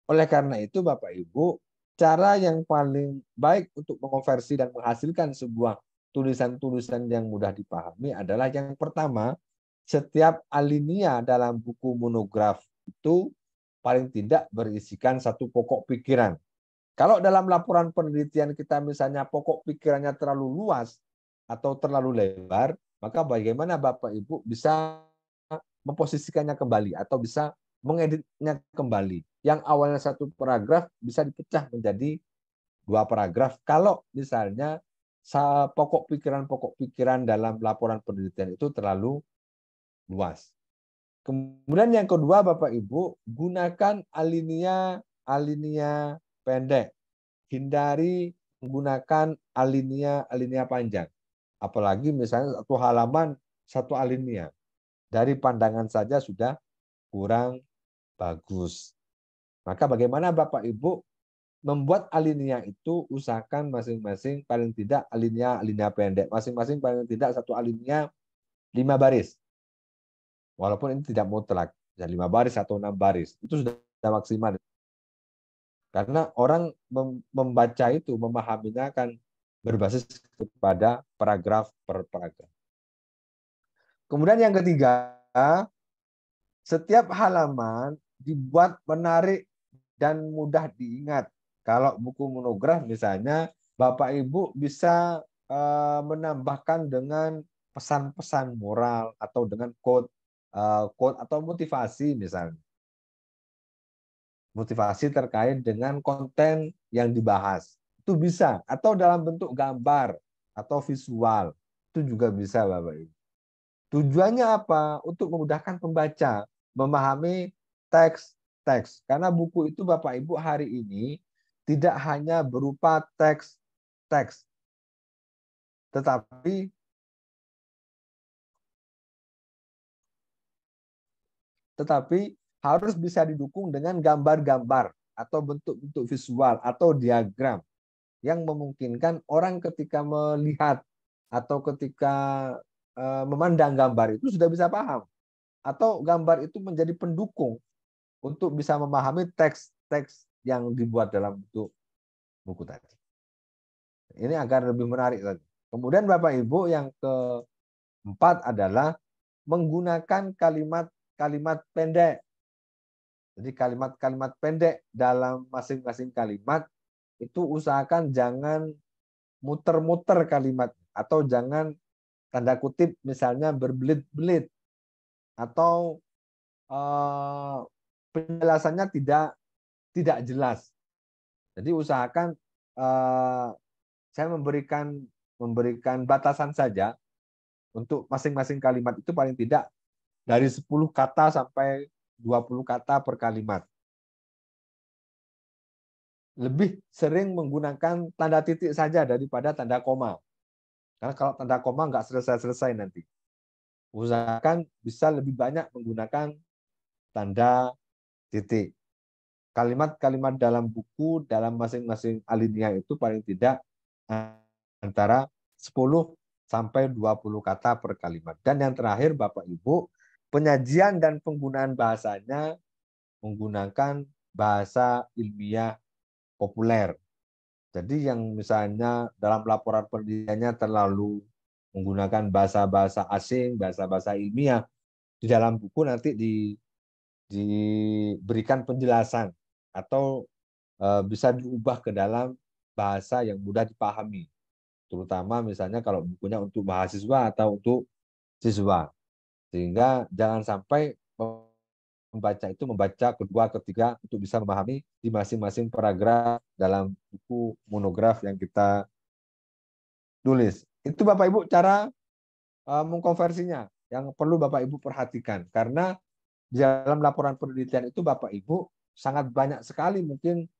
Oleh karena itu Bapak Ibu, cara yang paling baik untuk mengonversi dan menghasilkan sebuah tulisan-tulisan yang mudah dipahami adalah yang pertama, setiap alinea dalam buku monograf itu paling tidak berisikan satu pokok pikiran. Kalau dalam laporan penelitian kita misalnya pokok pikirannya terlalu luas atau terlalu lebar, maka bagaimana Bapak Ibu bisa memposisikannya kembali atau bisa mengeditnya kembali. Yang awalnya satu paragraf bisa dipecah menjadi 2 paragraf. Kalau misalnya pokok pikiran dalam laporan penelitian itu terlalu luas. Kemudian yang kedua Bapak Ibu, gunakan alinea pendek. Hindari menggunakan alinea panjang. Apalagi misalnya satu halaman, satu alinea. Dari pandangan saja sudah kurang bagus. Maka bagaimana Bapak Ibu membuat alinea itu, usahakan masing-masing paling tidak alinea pendek. Masing-masing paling tidak satu alinea 5 baris. Walaupun ini tidak mutlak. Ya 5 baris atau 6 baris. Itu sudah maksimal. Karena orang membaca itu, memahaminya akan berbasis kepada paragraf per paragraf. Kemudian yang ketiga, setiap halaman dibuat menarik dan mudah diingat. Kalau buku monograf misalnya, Bapak Ibu bisa menambahkan dengan pesan-pesan moral atau dengan quote atau motivasi misalnya. Motivasi terkait dengan konten yang dibahas. Itu bisa. Atau dalam bentuk gambar atau visual. Itu juga bisa Bapak Ibu. Tujuannya apa? Untuk memudahkan pembaca memahami teks-teks. Karena buku itu Bapak Ibu hari ini tidak hanya berupa teks-teks, tetapi harus bisa didukung dengan gambar-gambar atau bentuk-bentuk visual atau diagram yang memungkinkan orang ketika melihat atau ketika memandang gambar itu sudah bisa paham. Atau gambar itu menjadi pendukung untuk bisa memahami teks-teks yang dibuat dalam bentuk buku tadi. Ini agar lebih menarik lagi. Kemudian Bapak Ibu yang keempat adalah menggunakan kalimat-kalimat pendek. Jadi kalimat-kalimat pendek dalam masing-masing kalimat itu usahakan jangan muter-muter kalimat atau jangan tanda kutip misalnya berbelit-belit atau penjelasannya tidak jelas. Jadi usahakan saya memberikan batasan saja untuk masing-masing kalimat itu paling tidak dari 10 kata sampai 20 kata per kalimat. Lebih sering menggunakan tanda titik saja daripada tanda koma. Karena kalau tanda koma nggak selesai-selesai nanti. Usahakan bisa lebih banyak menggunakan tanda titik. Kalimat-kalimat dalam buku, dalam masing-masing alinea itu paling tidak antara 10 sampai 20 kata per kalimat. Dan yang terakhir Bapak Ibu, penyajian dan penggunaan bahasanya menggunakan bahasa ilmiah populer. Jadi yang misalnya dalam laporan penelitiannya terlalu menggunakan bahasa-bahasa asing, bahasa-bahasa ilmiah, di dalam buku nanti diberikan penjelasan atau bisa diubah ke dalam bahasa yang mudah dipahami. Terutama misalnya kalau bukunya untuk mahasiswa atau untuk siswa. Sehingga jangan sampai membaca itu membaca kedua, ketiga untuk bisa memahami di masing-masing paragraf dalam buku monograf yang kita tulis. Itu Bapak Ibu cara mengkonversinya yang perlu Bapak Ibu perhatikan. Karena di dalam laporan penelitian itu Bapak Ibu sangat banyak sekali mungkin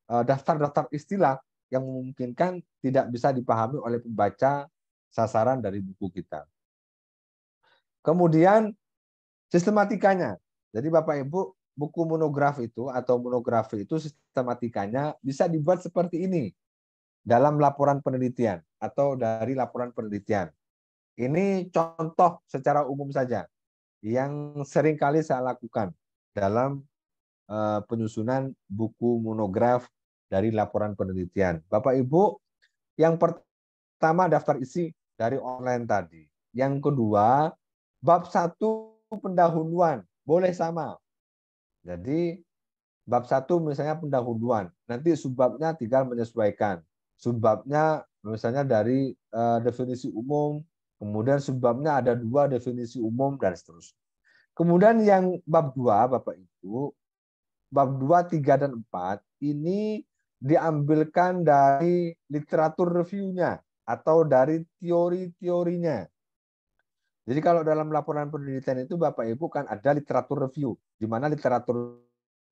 daftar-daftar istilah yang memungkinkan tidak bisa dipahami oleh pembaca sasaran dari buku kita. Kemudian sistematikanya. Jadi Bapak Ibu, buku monograf itu atau monografi itu sistematikanya bisa dibuat seperti ini dalam laporan penelitian atau dari laporan penelitian. Ini contoh secara umum saja yang sering kali saya lakukan dalam penyusunan buku monograf dari laporan penelitian. Bapak Ibu, yang pertama daftar isi dari online tadi. Yang kedua, bab 1 pendahuluan, boleh sama. Jadi bab 1 misalnya pendahuluan, nanti subbabnya tinggal menyesuaikan. Subbabnya misalnya dari definisi umum, kemudian subbabnya ada 2 definisi umum dan seterusnya. Kemudian yang bab 2 Bapak Ibu, bab 2, 3, dan 4 ini diambilkan dari literatur reviewnya atau dari teori-teorinya. Jadi kalau dalam laporan penelitian itu Bapak Ibu kan ada literatur review, di mana literatur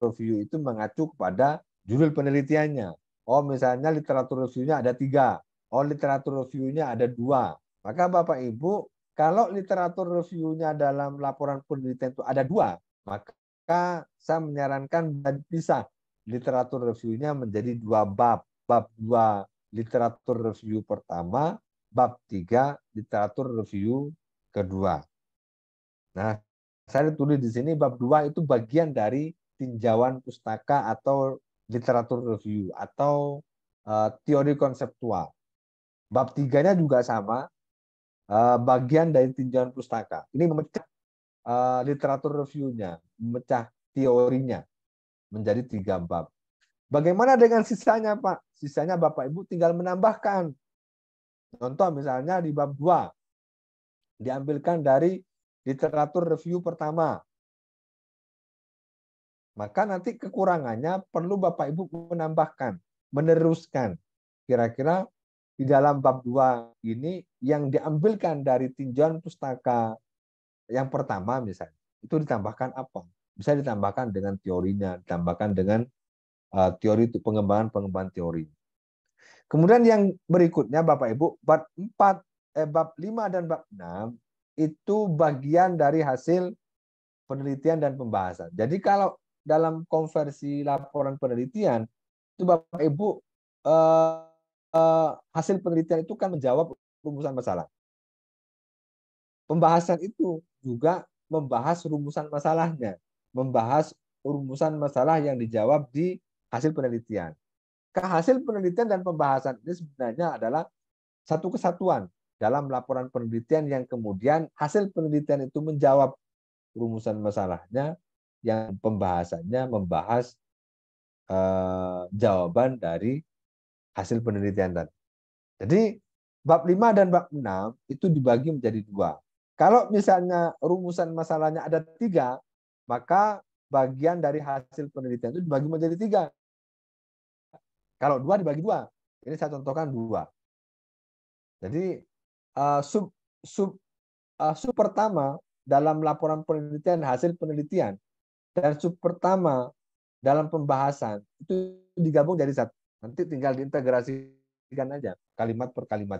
review itu mengacu kepada judul penelitiannya. Oh misalnya literatur reviewnya ada 3, oh literatur reviewnya ada 2. Maka Bapak Ibu kalau literatur reviewnya dalam laporan penelitian itu ada 2, maka saya menyarankan bisa literatur reviewnya menjadi 2 bab. Bab 2 literatur review pertama, bab 3 literatur review kedua. Nah, saya tulis di sini bab 2 itu bagian dari tinjauan pustaka atau literatur review atau teori konseptual. Bab 3-nya juga sama, bagian dari tinjauan pustaka. Ini memecah literatur reviewnya, memecah teorinya menjadi 3 bab. Bagaimana dengan sisanya, Pak? Sisanya Bapak Ibu tinggal menambahkan. Contoh misalnya di bab 2 diambilkan dari literatur review pertama. Maka nanti kekurangannya perlu Bapak Ibu menambahkan, meneruskan. Kira-kira di dalam bab 2 ini yang diambilkan dari tinjauan pustaka yang pertama misalnya, itu ditambahkan apa? Bisa ditambahkan dengan teorinya, ditambahkan dengan teori itu pengembangan teori. Kemudian yang berikutnya Bapak Ibu, bab 5 dan bab 6 itu bagian dari hasil penelitian dan pembahasan. Jadi kalau dalam konversi laporan penelitian itu Bapak Ibu hasil penelitian itu kan menjawab rumusan masalah. Pembahasan itu juga membahas rumusan masalahnya, membahas rumusan masalah yang dijawab di hasil penelitian. Hasil penelitian dan pembahasan ini sebenarnya adalah satu kesatuan dalam laporan penelitian yang kemudian hasil penelitian itu menjawab rumusan masalahnya, yang pembahasannya membahas jawaban dari hasil penelitian tadi. Jadi bab 5 dan bab 6 itu dibagi menjadi 2. Kalau misalnya rumusan masalahnya ada 3, maka bagian dari hasil penelitian itu dibagi menjadi 3. Kalau 2 dibagi 2. Ini saya contohkan 2. Jadi sub pertama dalam laporan penelitian hasil penelitian dan sub pertama dalam pembahasan itu digabung jadi satu. Nanti tinggal diintegrasikan aja kalimat per kalimat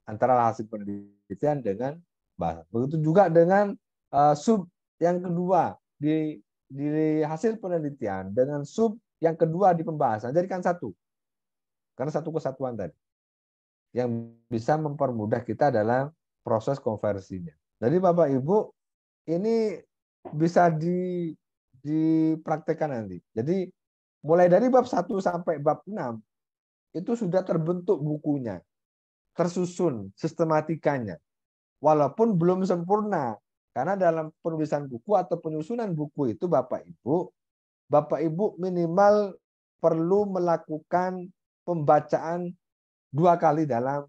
antara hasil penelitian dengan bahasa. Begitu juga dengan sub yang kedua di hasil penelitian dengan sub yang kedua di pembahasan, jadikan satu. Karena satu kesatuan tadi yang bisa mempermudah kita dalam proses konversinya. Jadi Bapak Ibu ini bisa dipraktekkan nanti. Jadi mulai dari bab 1 sampai bab 6 itu sudah terbentuk bukunya, tersusun sistematikanya. Walaupun belum sempurna, karena dalam penulisan buku atau penyusunan buku itu Bapak Ibu minimal perlu melakukan pembacaan 2 kali dalam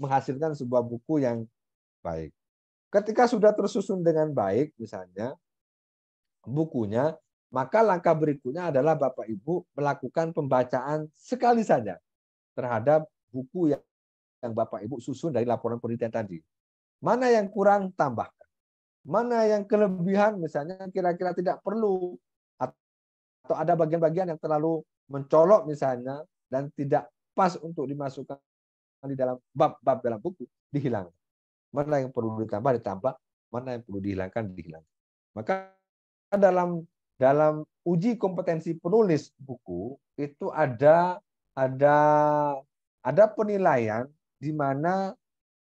menghasilkan sebuah buku yang baik. Ketika sudah tersusun dengan baik, misalnya bukunya, maka langkah berikutnya adalah Bapak Ibu melakukan pembacaan sekali saja terhadap buku yang Bapak Ibu susun dari laporan penelitian tadi. Mana yang kurang, tambahkan. Mana yang kelebihan, misalnya kira-kira tidak perlu, atau ada bagian-bagian yang terlalu mencolok misalnya, dan tidak pas untuk dimasukkan di dalam bab-bab dalam buku, dihilangkan. Mana yang perlu ditambah, mana yang perlu dihilangkan, dihilangkan. Maka dalam uji kompetensi penulis buku itu ada penilaian di mana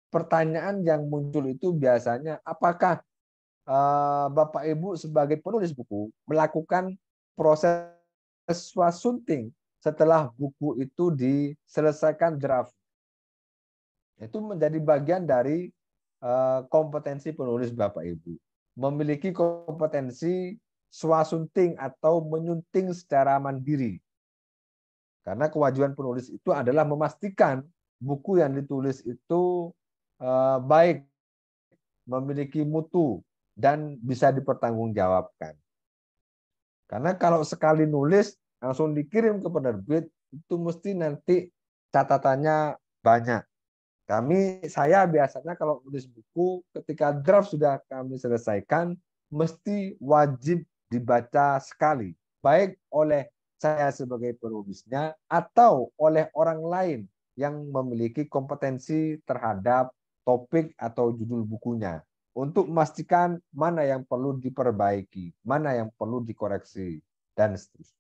pertanyaan yang muncul itu biasanya apakah Bapak Ibu sebagai penulis buku melakukan proses swasunting setelah buku itu diselesaikan draft. Itu menjadi bagian dari kompetensi penulis Bapak Ibu. Memiliki kompetensi swasunting atau menyunting secara mandiri. Karena kewajiban penulis itu adalah memastikan buku yang ditulis itu baik, memiliki mutu, dan bisa dipertanggungjawabkan. Karena kalau sekali nulis langsung dikirim ke penerbit, itu mesti nanti catatannya banyak. Saya biasanya kalau nulis buku, ketika draft sudah kami selesaikan, mesti wajib dibaca sekali. Baik oleh saya sebagai penulisnya, atau oleh orang lain yang memiliki kompetensi terhadap topik atau judul bukunya. untuk memastikan mana yang perlu diperbaiki, mana yang perlu dikoreksi, dan seterusnya.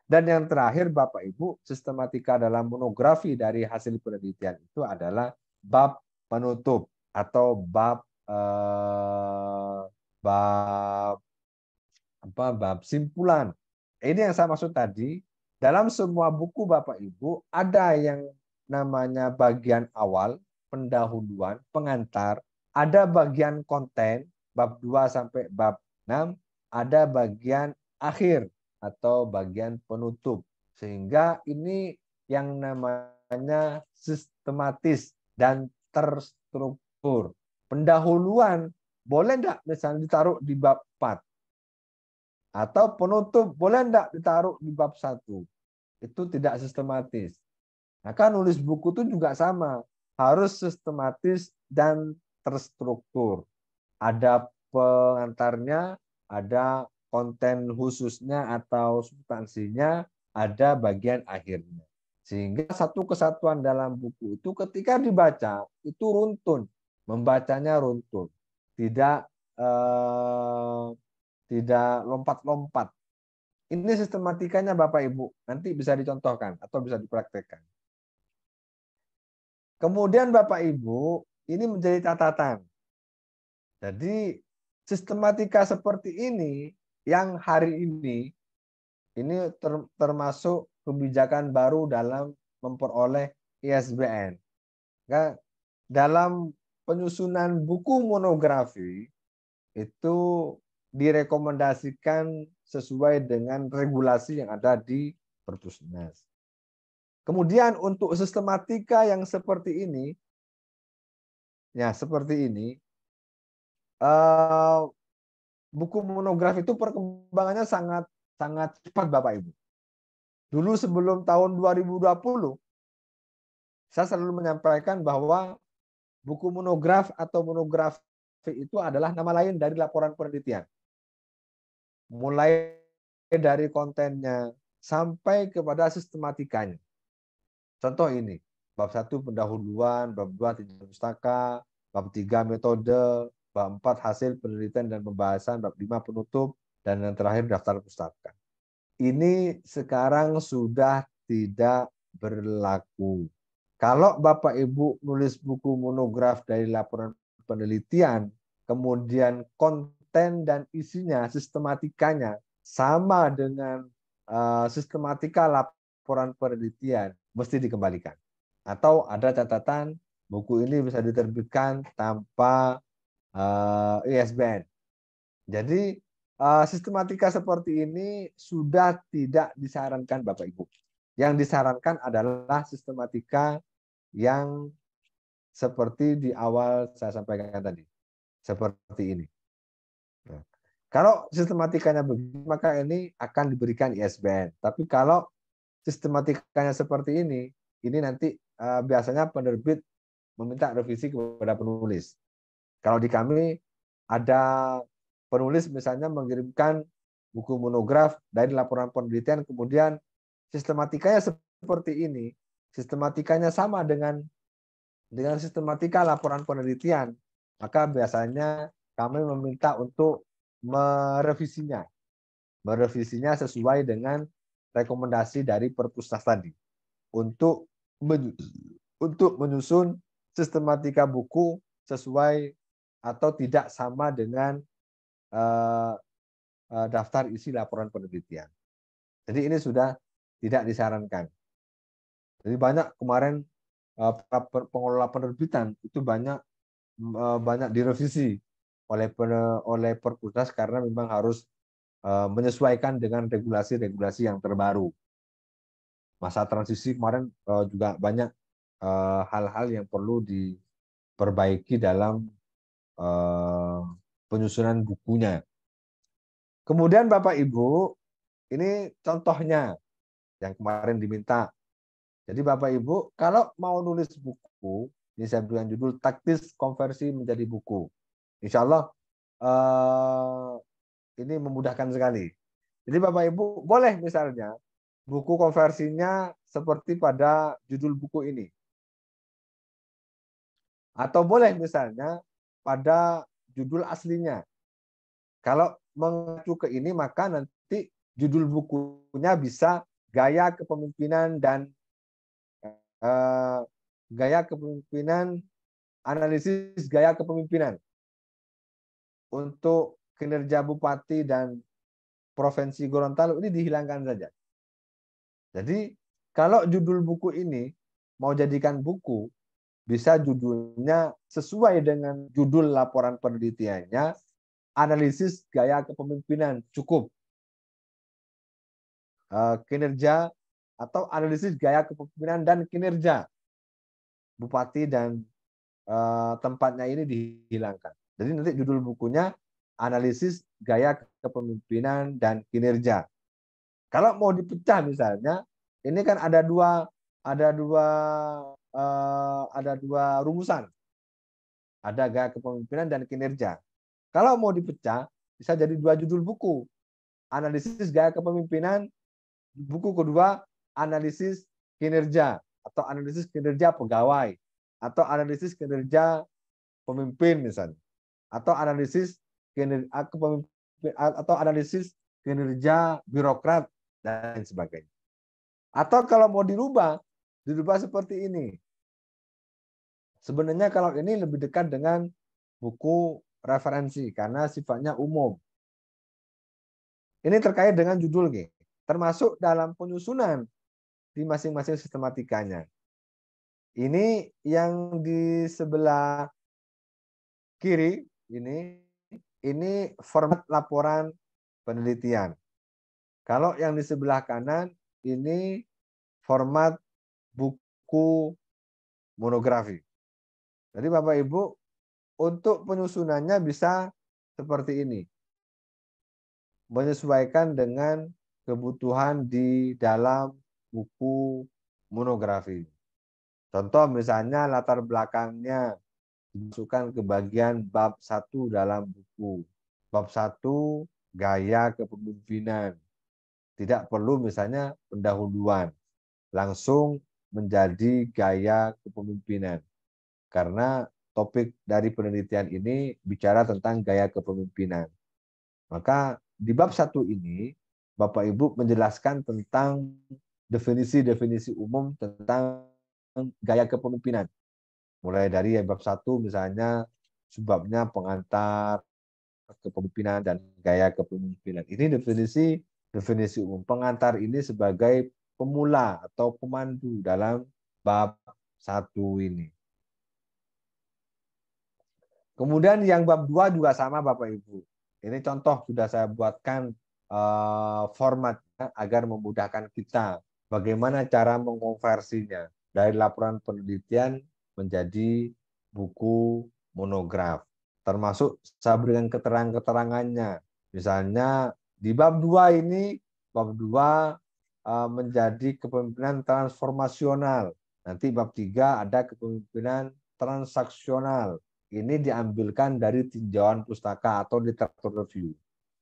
Dan yang terakhir, Bapak Ibu, sistematika dalam monografi dari hasil penelitian itu adalah bab penutup atau bab bab simpulan. Ini yang saya maksud tadi. Dalam semua buku Bapak Ibu ada yang namanya bagian awal, pendahuluan, pengantar, ada bagian konten bab 2 sampai bab 6, ada bagian akhir atau bagian penutup. Sehingga ini yang namanya sistematis dan terstruktur. Pendahuluan boleh enggak misalnya ditaruh di bab 4? Atau penutup boleh enggak ditaruh di bab 1? Itu tidak sistematis. Maka nulis buku itu juga sama. Harus sistematis dan terstruktur. Ada pengantarnya, ada konten khususnya atau substansinya, ada bagian akhirnya. Sehingga satu kesatuan dalam buku itu ketika dibaca, itu runtun. Membacanya runtun. Tidak eh, tidak lompat-lompat. Ini sistematikanya Bapak Ibu. Nanti bisa dicontohkan atau bisa dipraktekkan. Kemudian Bapak Ibu, ini menjadi catatan. Jadi sistematika seperti ini yang hari ini termasuk kebijakan baru dalam memperoleh ISBN. Dalam penyusunan buku monografi itu direkomendasikan sesuai dengan regulasi yang ada di Perpusnas. Kemudian untuk sistematika yang seperti ini, ya seperti ini, buku monografi itu perkembangannya sangat sangat cepat Bapak Ibu. Dulu sebelum tahun 2020, saya selalu menyampaikan bahwa buku monograf atau monografi itu adalah nama lain dari laporan penelitian. Mulai dari kontennya sampai kepada sistematikanya. Contoh ini, bab 1 pendahuluan, bab 2 tinjauan pustaka, bab 3 metode, bab 4 hasil penelitian dan pembahasan, bab 5 penutup, dan yang terakhir daftar pustaka. Ini sekarang sudah tidak berlaku. Kalau Bapak Ibu nulis buku monograf dari laporan penelitian, kemudian konten dan isinya, sistematikanya sama dengan sistematika laporan penelitian, mesti dikembalikan. Atau ada catatan buku ini bisa diterbitkan tanpa ISBN. Jadi sistematika seperti ini sudah tidak disarankan Bapak Ibu. Yang disarankan adalah sistematika yang seperti di awal saya sampaikan tadi. Seperti ini. Nah, kalau sistematikanya begitu, maka ini akan diberikan ISBN. Tapi kalau sistematikanya seperti ini nanti biasanya penerbit meminta revisi kepada penulis. Kalau di kami ada penulis misalnya mengirimkan buku monograf dari laporan penelitian, kemudian sistematikanya seperti ini, sistematikanya sama dengan sistematika laporan penelitian, maka biasanya kami meminta untuk merevisinya sesuai dengan rekomendasi dari Perpusnas tadi untuk menyusun sistematika buku sesuai atau tidak sama dengan daftar isi laporan penelitian. Jadi ini sudah tidak disarankan. Jadi banyak kemarin pengelola penerbitan itu banyak direvisi oleh Perpusnas karena memang harus menyesuaikan dengan regulasi-regulasi yang terbaru. Masa transisi kemarin juga banyak hal-hal yang perlu diperbaiki dalam penyusunan bukunya. Kemudian Bapak Ibu, ini contohnya yang kemarin diminta. Jadi Bapak Ibu, kalau mau nulis buku, ini saya berikan judul Taktis Konversi Menjadi Buku. Insya Allah ini memudahkan sekali. Jadi Bapak Ibu, boleh misalnya buku konversinya seperti pada judul buku ini. Atau boleh misalnya pada judul aslinya. Kalau mengacu ke ini, maka nanti judul bukunya bisa Gaya Kepemimpinan dan eh, Gaya Kepemimpinan, Analisis Gaya Kepemimpinan untuk kinerja Bupati dan Provinsi Gorontalo, ini dihilangkan saja. Jadi kalau judul buku ini mau jadikan buku, bisa judulnya sesuai dengan judul laporan penelitiannya, Analisis Gaya Kepemimpinan cukup. Kinerja atau analisis gaya kepemimpinan dan kinerja bupati dan tempatnya ini dihilangkan. Jadi nanti judul bukunya Analisis Gaya Kepemimpinan dan Kinerja. Kalau mau dipecah misalnya, ini kan ada dua rumusan. Ada gaya kepemimpinan dan kinerja. Kalau mau dipecah, bisa jadi dua judul buku. Analisis gaya kepemimpinan, buku kedua analisis kinerja atau analisis kinerja pegawai atau analisis kinerja pemimpin misalnya atau analisis kinerja birokrat dan sebagainya. Atau kalau mau dirubah seperti ini. Sebenarnya kalau ini lebih dekat dengan buku referensi karena sifatnya umum. Ini terkait dengan judul nih, termasuk dalam penyusunan di masing-masing sistematikanya. Ini yang di sebelah kiri ini format laporan penelitian. Kalau yang di sebelah kanan ini format buku monografi. Jadi Bapak Ibu untuk penyusunannya bisa seperti ini. Menyesuaikan dengan kebutuhan di dalam buku monografi. Contoh misalnya latar belakangnya dimasukkan ke bagian bab 1 dalam buku. Bab 1 gaya kepemimpinan. Tidak perlu misalnya pendahuluan. Langsung menjadi gaya kepemimpinan. Karena topik dari penelitian ini bicara tentang gaya kepemimpinan. Maka di bab 1 ini Bapak Ibu menjelaskan tentang definisi-definisi umum tentang gaya kepemimpinan. Mulai dari bab 1 misalnya sebabnya pengantar kepemimpinan dan gaya kepemimpinan. Ini definisi umum. Pengantar ini sebagai pemula atau pemandu dalam bab 1 ini. Kemudian yang bab 2 juga sama Bapak Ibu. Ini contoh sudah saya buatkan formatnya agar memudahkan kita bagaimana cara mengonversinya dari laporan penelitian menjadi buku monograf. Termasuk saya berikan keterangan-keterangannya. Misalnya di bab 2 ini, bab 2 menjadi kepemimpinan transformasional. Nanti bab 3 ada kepemimpinan transaksional. Ini diambilkan dari tinjauan pustaka atau literatur review.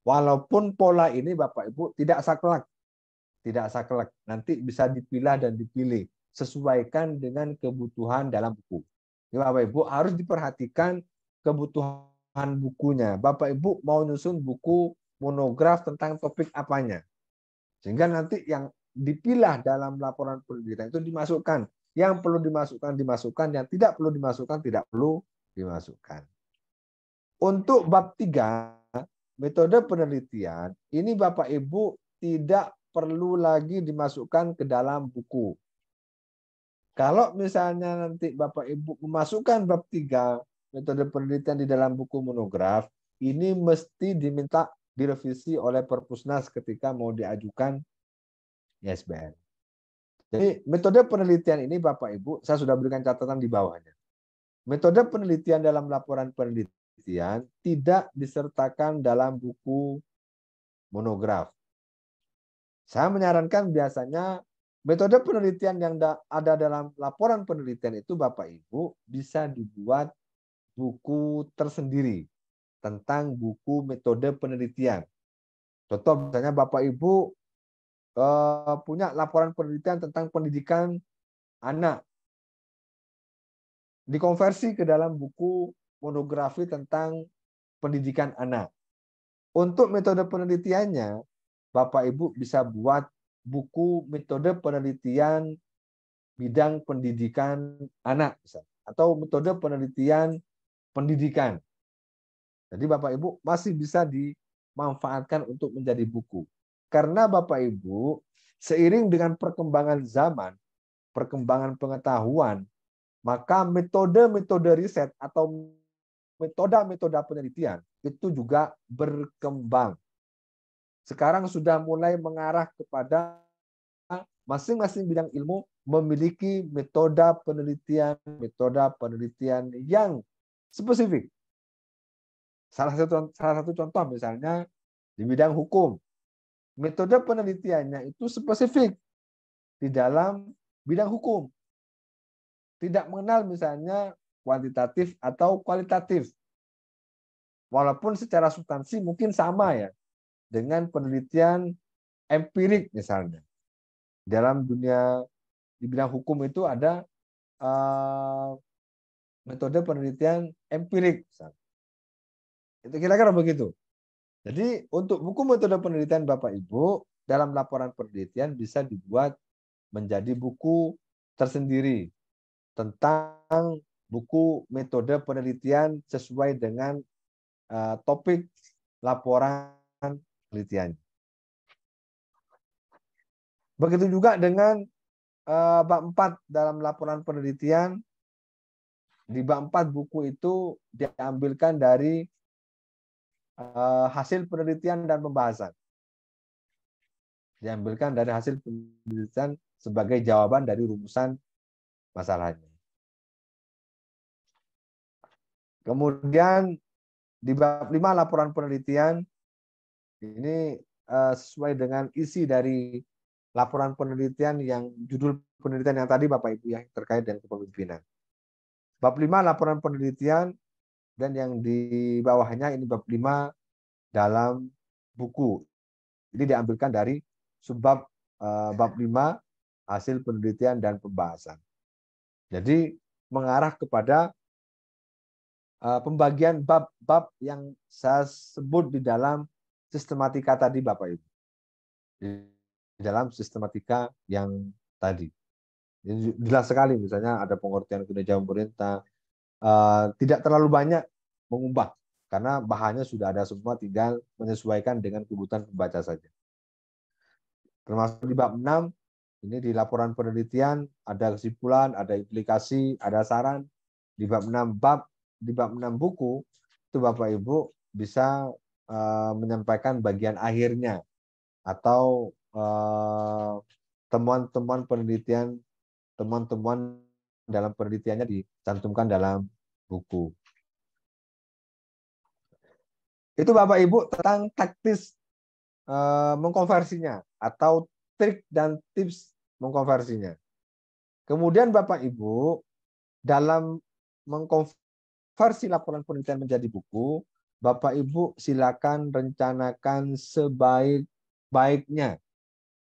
Walaupun pola ini Bapak Ibu tidak saklek. Nanti bisa dipilah dan dipilih. Sesuaikan dengan kebutuhan dalam buku. Jadi Bapak Ibu harus diperhatikan kebutuhan bukunya. Bapak Ibu mau nyusun buku monograf tentang topik apanya. Sehingga nanti yang dipilah dalam laporan penelitian itu dimasukkan. Yang perlu dimasukkan, yang tidak perlu dimasukkan, tidak perlu dimasukkan. Untuk bab 3, metode penelitian, ini Bapak Ibu tidak perlu lagi dimasukkan ke dalam buku. Kalau misalnya nanti Bapak Ibu memasukkan bab 3, metode penelitian di dalam buku monograf, ini mesti diminta direvisi oleh Perpusnas ketika mau diajukan ISBN. Jadi metode penelitian ini Bapak Ibu, saya sudah berikan catatan di bawahnya. Metode penelitian dalam laporan penelitian tidak disertakan dalam buku monograf. Saya menyarankan biasanya metode penelitian yang ada dalam laporan penelitian itu Bapak Ibu bisa dibuat buku tersendiri tentang buku metode penelitian. Contoh misalnya Bapak Ibu punya laporan penelitian tentang pendidikan anak. Dikonversi ke dalam buku monografi tentang pendidikan anak. Untuk metode penelitiannya, Bapak Ibu bisa buat buku metode penelitian bidang pendidikan anak, atau metode penelitian pendidikan. Jadi Bapak Ibu masih bisa dimanfaatkan untuk menjadi buku. Karena Bapak Ibu, seiring dengan perkembangan zaman, perkembangan pengetahuan, maka metode-metode riset atau metode-metode penelitian itu juga berkembang. Sekarang sudah mulai mengarah kepada masing-masing bidang ilmu memiliki metode penelitian yang spesifik. Salah satu contoh misalnya di bidang hukum. Metode penelitiannya itu spesifik di dalam bidang hukum. Tidak mengenal misalnya kuantitatif atau kualitatif. Walaupun secara substansi mungkin sama ya dengan penelitian empirik misalnya. Dalam dunia di bidang hukum itu ada metode penelitian empirik misalnya. Itu kira-kira begitu. Jadi untuk buku metode penelitian Bapak Ibu dalam laporan penelitian bisa dibuat menjadi buku tersendiri tentang buku metode penelitian sesuai dengan topik laporan penelitian. Begitu juga dengan bab 4 dalam laporan penelitian. Di bab 4 buku itu diambilkan dari hasil penelitian dan pembahasan. Diambilkan dari hasil penelitian sebagai jawaban dari rumusan masalahnya. Kemudian di bab 5 laporan penelitian ini sesuai dengan isi dari laporan penelitian yang judul penelitian yang tadi Bapak Ibu yang terkait dengan kepemimpinan. Bab 5 laporan penelitian dan yang di bawahnya ini bab 5 dalam buku. Ini diambilkan dari subbab bab 5 hasil penelitian dan pembahasan. Jadi mengarah kepada pembagian bab-bab yang saya sebut di dalam sistematika tadi Bapak Ibu. Di dalam sistematika yang tadi. Ini jelas sekali misalnya ada pengertian kinerja pemerintah, tidak terlalu banyak mengubah karena bahannya sudah ada semua, tinggal menyesuaikan dengan kebutuhan pembaca saja. Termasuk di bab 6 ini di laporan penelitian ada kesimpulan, ada implikasi, ada saran. Di bab 6 buku itu Bapak Ibu bisa menyampaikan bagian akhirnya atau temuan-temuan penelitian, temuan-temuan dalam penelitiannya dicantumkan dalam buku. Itu Bapak Ibu tentang taktis mengkonversinya atau trik dan tips mengkonversinya. Kemudian Bapak Ibu dalam mengkonversi laporan penelitian menjadi buku, Bapak Ibu silakan rencanakan sebaik-baiknya.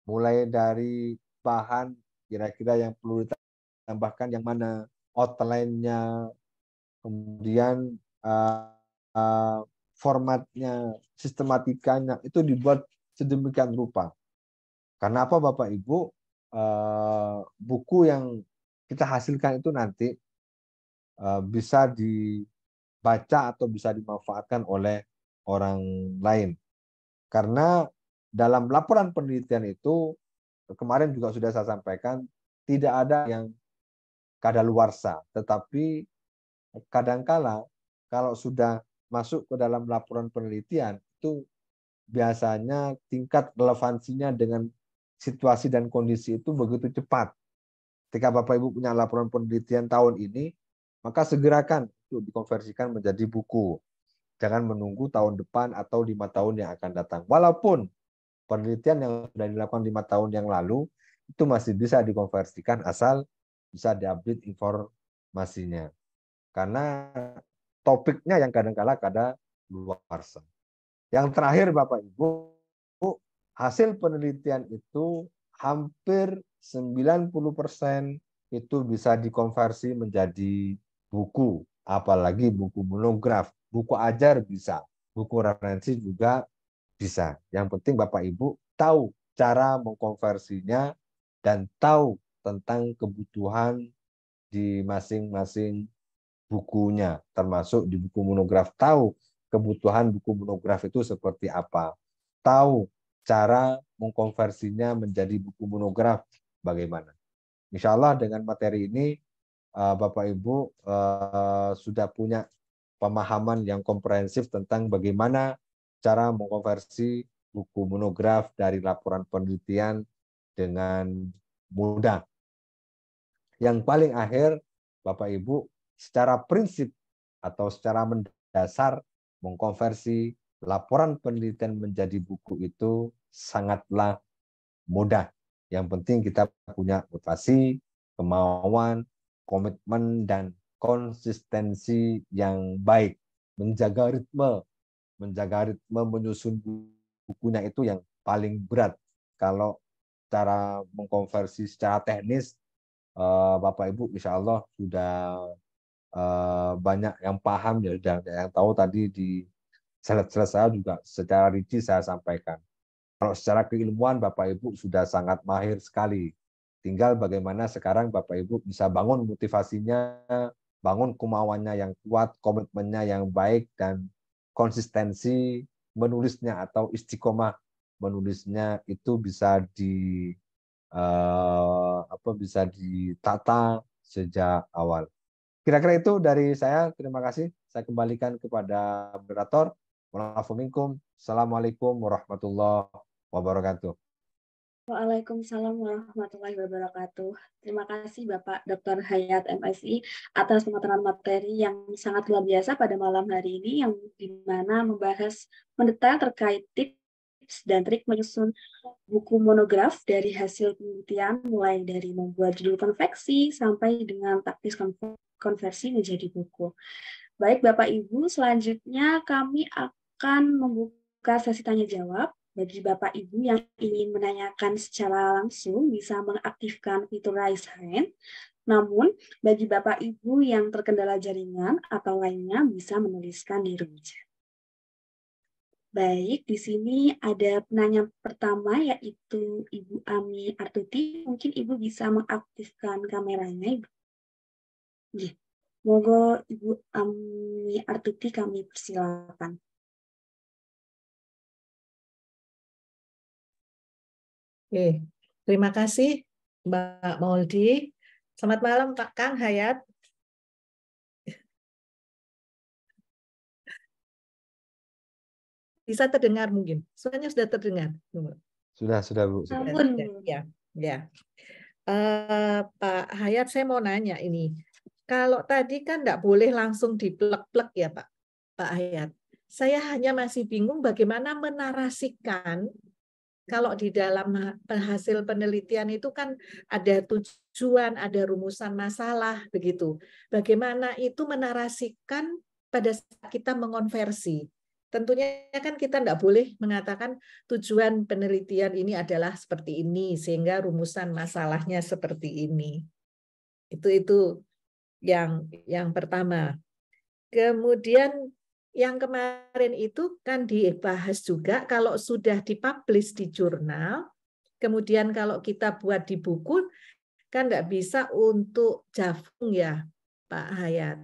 Mulai dari bahan kira-kira yang perlu ditambahkan yang mana, outline-nya, kemudian formatnya, sistematikanya itu dibuat sedemikian rupa. Karena apa Bapak Ibu? Buku yang kita hasilkan itu nanti bisa dibaca atau bisa dimanfaatkan oleh orang lain. Karena dalam laporan penelitian itu kemarin juga sudah saya sampaikan tidak ada yang kadaluarsa, tetapi kadangkala kalau sudah masuk ke dalam laporan penelitian itu biasanya tingkat relevansinya dengan situasi dan kondisi itu begitu cepat. Ketika Bapak Ibu punya laporan penelitian tahun ini, maka segerakan untuk dikonversikan menjadi buku. Jangan menunggu tahun depan atau 5 tahun yang akan datang. Walaupun penelitian yang sudah dilakukan 5 tahun yang lalu itu masih bisa dikonversikan asal bisa diupdate informasinya. Karena topiknya yang kadang-kala luar. Yang terakhir Bapak Ibu, hasil penelitian itu hampir 90% itu bisa dikonversi menjadi buku apalagi buku monograf, buku ajar bisa, buku referensi juga bisa. Yang penting Bapak Ibu tahu cara mengkonversinya dan tahu tentang kebutuhan di masing-masing bukunya, termasuk di buku monograf. Tahu kebutuhan buku monograf itu seperti apa. Tahu cara mengkonversinya menjadi buku monograf bagaimana. Insya Allah dengan materi ini Bapak Ibu sudah punya pemahaman yang komprehensif tentang bagaimana cara mengkonversi buku monograf dari laporan penelitian dengan mudah. Yang paling akhir, Bapak Ibu, secara prinsip atau secara mendasar mengkonversi laporan penelitian menjadi buku itu sangatlah mudah. Yang penting kita punya motivasi, kemauan, komitmen, dan konsistensi yang baik. Menjaga ritme menyusun bukunya itu yang paling berat. Kalau cara mengkonversi secara teknis, Bapak Ibu insya Allah sudah banyak yang paham ya, dan yang tahu tadi di slide-slide saya juga secara rinci saya sampaikan. Kalau secara keilmuan Bapak Ibu sudah sangat mahir sekali. Tinggal bagaimana sekarang Bapak Ibu bisa bangun motivasinya, bangun kemauannya yang kuat, komitmennya yang baik, dan konsistensi menulisnya atau istiqomah menulisnya itu bisa bisa ditata sejak awal. Kira-kira itu dari saya. Terima kasih. Saya kembalikan kepada moderator. Assalamualaikum warahmatullahi wabarakatuh. Waalaikumsalam warahmatullahi wabarakatuh. Terima kasih Bapak Dr. Hayat MSI atas pemaparan materi yang sangat luar biasa pada malam hari ini, yang dimana membahas mendetail terkait tips dan trik menyusun buku monograf dari hasil penelitian, mulai dari membuat judul konveksi sampai dengan taktis konversi menjadi buku. Baik Bapak Ibu, selanjutnya kami akan membuka sesi tanya jawab. Bagi Bapak Ibu yang ingin menanyakan secara langsung bisa mengaktifkan fitur raise hand. Namun, bagi Bapak Ibu yang terkendala jaringan atau lainnya bisa menuliskan di room chat. Baik, di sini ada penanya pertama yaitu Ibu Ami Artuti. Mungkin Ibu bisa mengaktifkan kameranya, Ibu. Ya. Moga Ibu Ami Artuti kami persilakan. Oke, terima kasih Mbak Mauldi. Selamat malam Pak Kang Hayat. Bisa terdengar mungkin? Suaranya sudah terdengar. Sudah Bu. Ampun. Ya, ya. Pak Hayat, saya mau nanya ini. Kalau tadi kan nggak boleh langsung diplek-plek ya Pak Hayat. Saya hanya masih bingung bagaimana menarasikan. Kalau di dalam hasil penelitian itu kan ada tujuan, ada rumusan masalah, begitu. Bagaimana itu menarasikan pada saat kita mengonversi. Tentunya kan kita tidak boleh mengatakan tujuan penelitian ini adalah seperti ini, sehingga rumusan masalahnya seperti ini. Itu yang pertama. Kemudian yang kemarin itu kan dibahas juga kalau sudah dipublish di jurnal, kemudian kalau kita buat di buku, kan nggak bisa untuk jafung ya, Pak Hayat.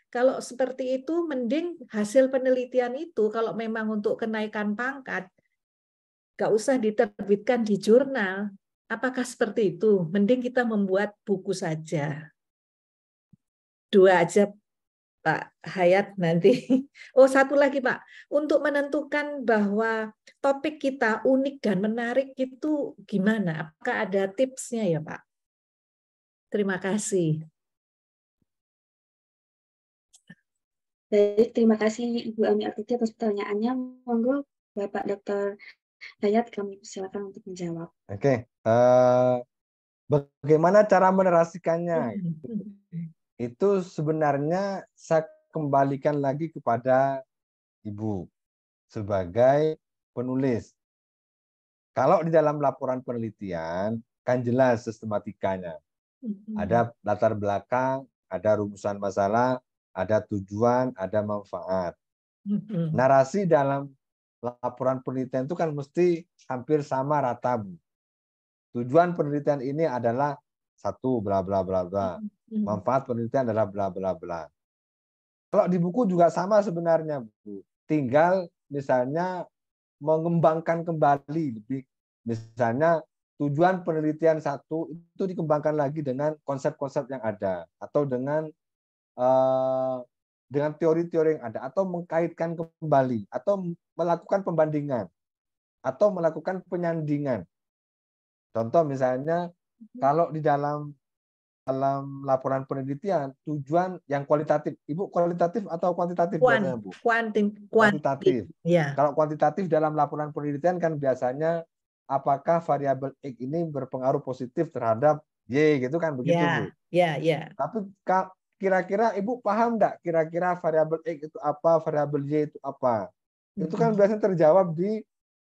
Kalau seperti itu, mending hasil penelitian itu, kalau memang untuk kenaikan pangkat, nggak usah diterbitkan di jurnal. Apakah seperti itu? Mending kita membuat buku saja. Dua aja Pak Hayat nanti. Oh, satu lagi Pak. Untuk menentukan bahwa topik kita unik dan menarik itu gimana? Apakah ada tipsnya ya Pak? Terima kasih. Baik, terima kasih Ibu Ami Artuti atas pertanyaannya. Monggo Bapak Dr. Hayat kami persilakan untuk menjawab. Oke. Bagaimana cara menarasikannya? Itu sebenarnya saya kembalikan lagi kepada Ibu sebagai penulis. Kalau di dalam laporan penelitian kan jelas sistematikanya. Ada latar belakang, ada rumusan masalah, ada tujuan, ada manfaat. Mhm. Narasi dalam laporan penelitian itu kan mesti hampir sama rata, Bu. Tujuan penelitian ini adalah satu, bla bla bla bla. Mhm. Manfaat penelitian adalah bla bla bla. Kalau di buku juga sama sebenarnya, Bu. Tinggal misalnya mengembangkan kembali lebih, misalnya tujuan penelitian satu itu dikembangkan lagi dengan konsep-konsep yang ada, atau eh, dengan teori-teori yang ada, atau mengkaitkan kembali, atau melakukan pembandingan, atau melakukan penyandingan. Contoh misalnya kalau di dalam laporan penelitian tujuan yang kualitatif, Ibu kualitatif atau kuantitatif biasanya, Bu? Kuantitatif. Kuantitatif. Ya. Kalau kuantitatif dalam laporan penelitian kan biasanya apakah variabel X ini berpengaruh positif terhadap Y gitu kan, begitu, Bu. Ya. Tapi kira-kira Ibu paham enggak kira-kira variabel X itu apa, variabel Y itu apa? Itu kan biasanya terjawab di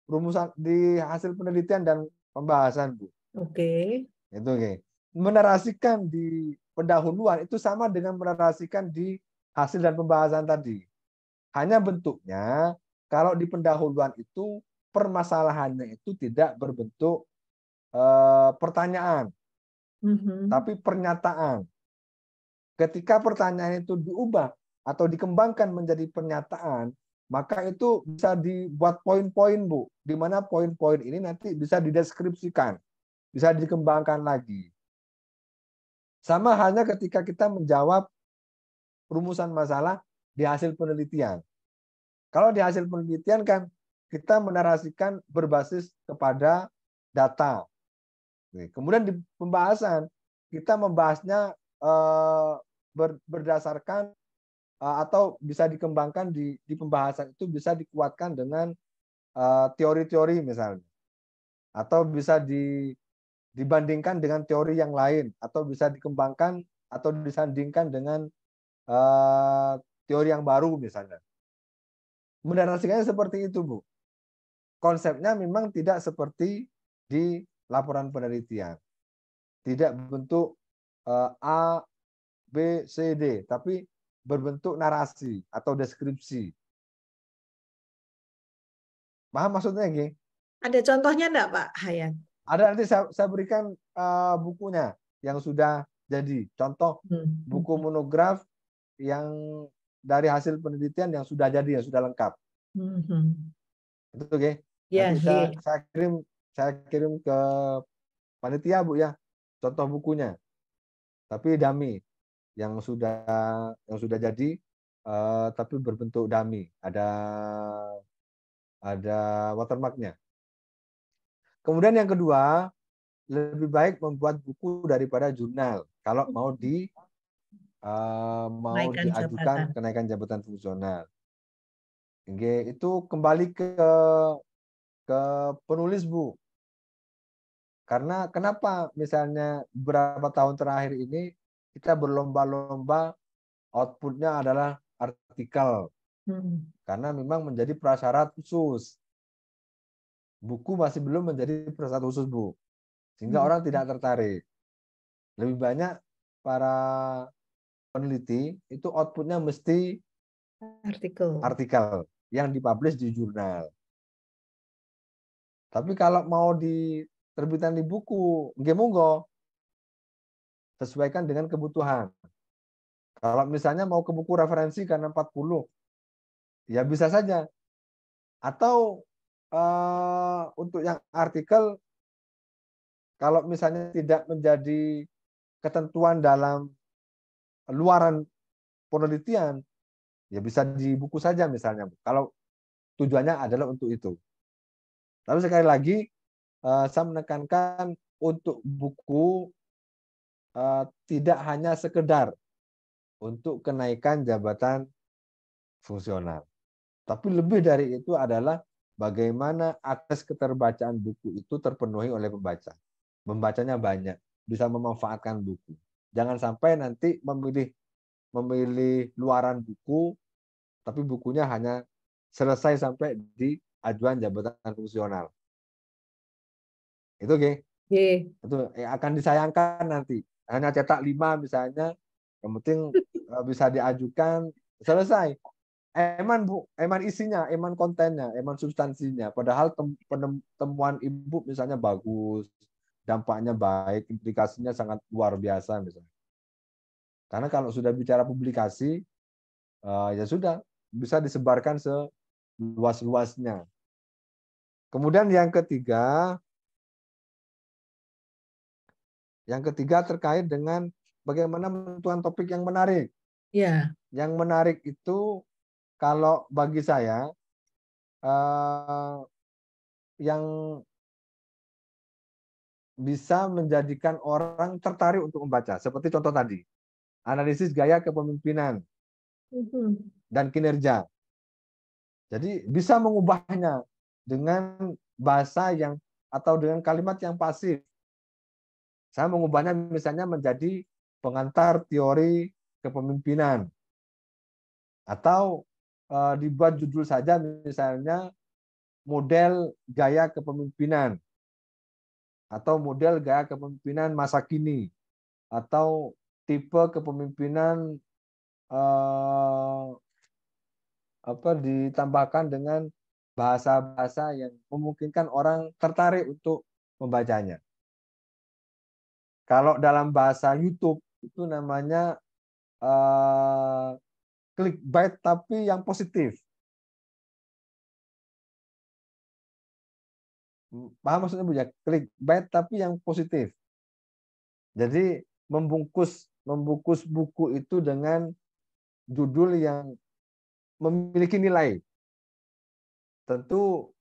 rumusan, di hasil penelitian dan pembahasan, Bu. Oke. Itu oke. Menarasikan di pendahuluan itu sama dengan menarasikan di hasil dan pembahasan tadi. Hanya bentuknya kalau di pendahuluan itu permasalahannya itu tidak berbentuk pertanyaan, tapi pernyataan. Ketika pertanyaan itu diubah atau dikembangkan menjadi pernyataan, maka itu bisa dibuat poin-poin, Bu, di mana poin-poin ini nanti bisa dideskripsikan, bisa dikembangkan lagi. Sama halnya ketika kita menjawab rumusan masalah di hasil penelitian. Kalau di hasil penelitian kan kita menarasikan berbasis kepada data. Kemudian di pembahasan kita membahasnya berdasarkan atau bisa dikembangkan di pembahasan itu bisa dikuatkan dengan teori-teori misalnya, atau bisa dibandingkan dengan teori yang lain, atau bisa dikembangkan atau disandingkan dengan teori yang baru misalnya. Menarasikannya seperti itu, Bu. Konsepnya memang tidak seperti di laporan penelitian. Tidak berbentuk A, B, C, D, tapi berbentuk narasi atau deskripsi. Paham maksudnya, G? Ada contohnya enggak, Pak Hayat? Ada, nanti saya berikan bukunya yang sudah jadi. Contoh buku monograf yang dari hasil penelitian yang sudah jadi, yang sudah lengkap. Itu oke. Ya, Nanti saya kirim ke panitia, Bu, ya. Contoh bukunya. Tapi dummy yang sudah jadi tapi berbentuk dummy. Ada watermarknya. Kemudian yang kedua, lebih baik membuat buku daripada jurnal kalau mau diajukan kenaikan jabatan fungsional. Itu kembali ke penulis, Bu. Karena kenapa misalnya beberapa tahun terakhir ini kita berlomba-lomba outputnya adalah artikel. Karena memang menjadi prasyarat khusus. Buku masih belum menjadi prasyarat khusus, Bu. Sehingga orang tidak tertarik. Lebih banyak para peneliti itu outputnya mesti artikel yang dipublish di jurnal. Tapi kalau mau diterbitan di buku, nggih monggo. Sesuaikan dengan kebutuhan. Kalau misalnya mau ke buku referensi karena 40, ya bisa saja. Atau untuk yang artikel, kalau misalnya tidak menjadi ketentuan dalam luaran penelitian, ya bisa di buku saja misalnya. Kalau tujuannya adalah untuk itu. Tapi sekali lagi, saya menekankan untuk buku tidak hanya sekedar untuk kenaikan jabatan fungsional. Tapi lebih dari itu adalah bagaimana akses keterbacaan buku itu terpenuhi oleh pembaca. Membacanya banyak, bisa memanfaatkan buku. Jangan sampai nanti memilih luaran buku, tapi bukunya hanya selesai sampai di ajuan jabatan fungsional. Itu, itu akan disayangkan nanti. Hanya cetak 5 misalnya, Yang penting bisa diajukan, selesai. Eman Bu, eman isinya, eman kontennya, eman substansinya. Padahal temuan Ibu misalnya bagus, dampaknya baik, implikasinya sangat luar biasa misalnya. Karena kalau sudah bicara publikasi, ya sudah bisa disebarkan seluas-luasnya. Kemudian yang ketiga terkait dengan bagaimana menentukan topik yang menarik. Ya. Yang menarik itu kalau bagi saya yang bisa menjadikan orang tertarik untuk membaca. Seperti contoh tadi, analisis gaya kepemimpinan dan kinerja. Jadi bisa mengubahnya dengan bahasa yang atau dengan kalimat yang pasif. Saya mengubahnya misalnya menjadi pengantar teori kepemimpinan. Atau dibuat judul saja misalnya model gaya kepemimpinan. Atau model gaya kepemimpinan masa kini. Atau tipe kepemimpinan ditambahkan dengan bahasa-bahasa yang memungkinkan orang tertarik untuk membacanya. Kalau dalam bahasa YouTube itu namanya clickbait tapi yang positif. Paham maksudnya Bu ya? Clickbait tapi yang positif. Jadi membungkus buku itu dengan judul yang memiliki nilai. Tentu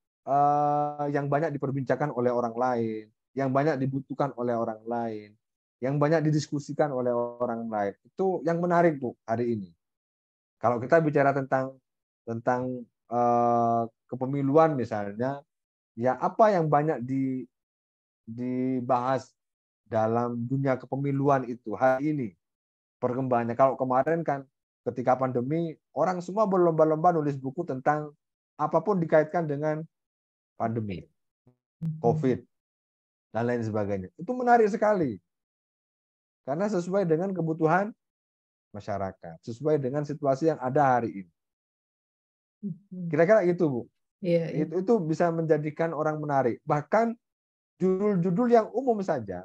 yang banyak diperbincangkan oleh orang lain, yang banyak dibutuhkan oleh orang lain, yang banyak didiskusikan oleh orang lain. Itu yang menarik Bu hari ini. Kalau kita bicara tentang kepemiluan misalnya, ya apa yang banyak dibahas dalam dunia kepemiluan itu hari ini perkembangannya. Kalau kemarin kan ketika pandemi orang semua berlomba-lomba nulis buku tentang apapun dikaitkan dengan pandemi, COVID dan lain sebagainya. Itu menarik sekali karena sesuai dengan kebutuhan masyarakat, sesuai dengan situasi yang ada hari ini. Kira-kira itu Bu. Yeah. Itu bisa menjadikan orang menarik. Bahkan judul-judul yang umum saja,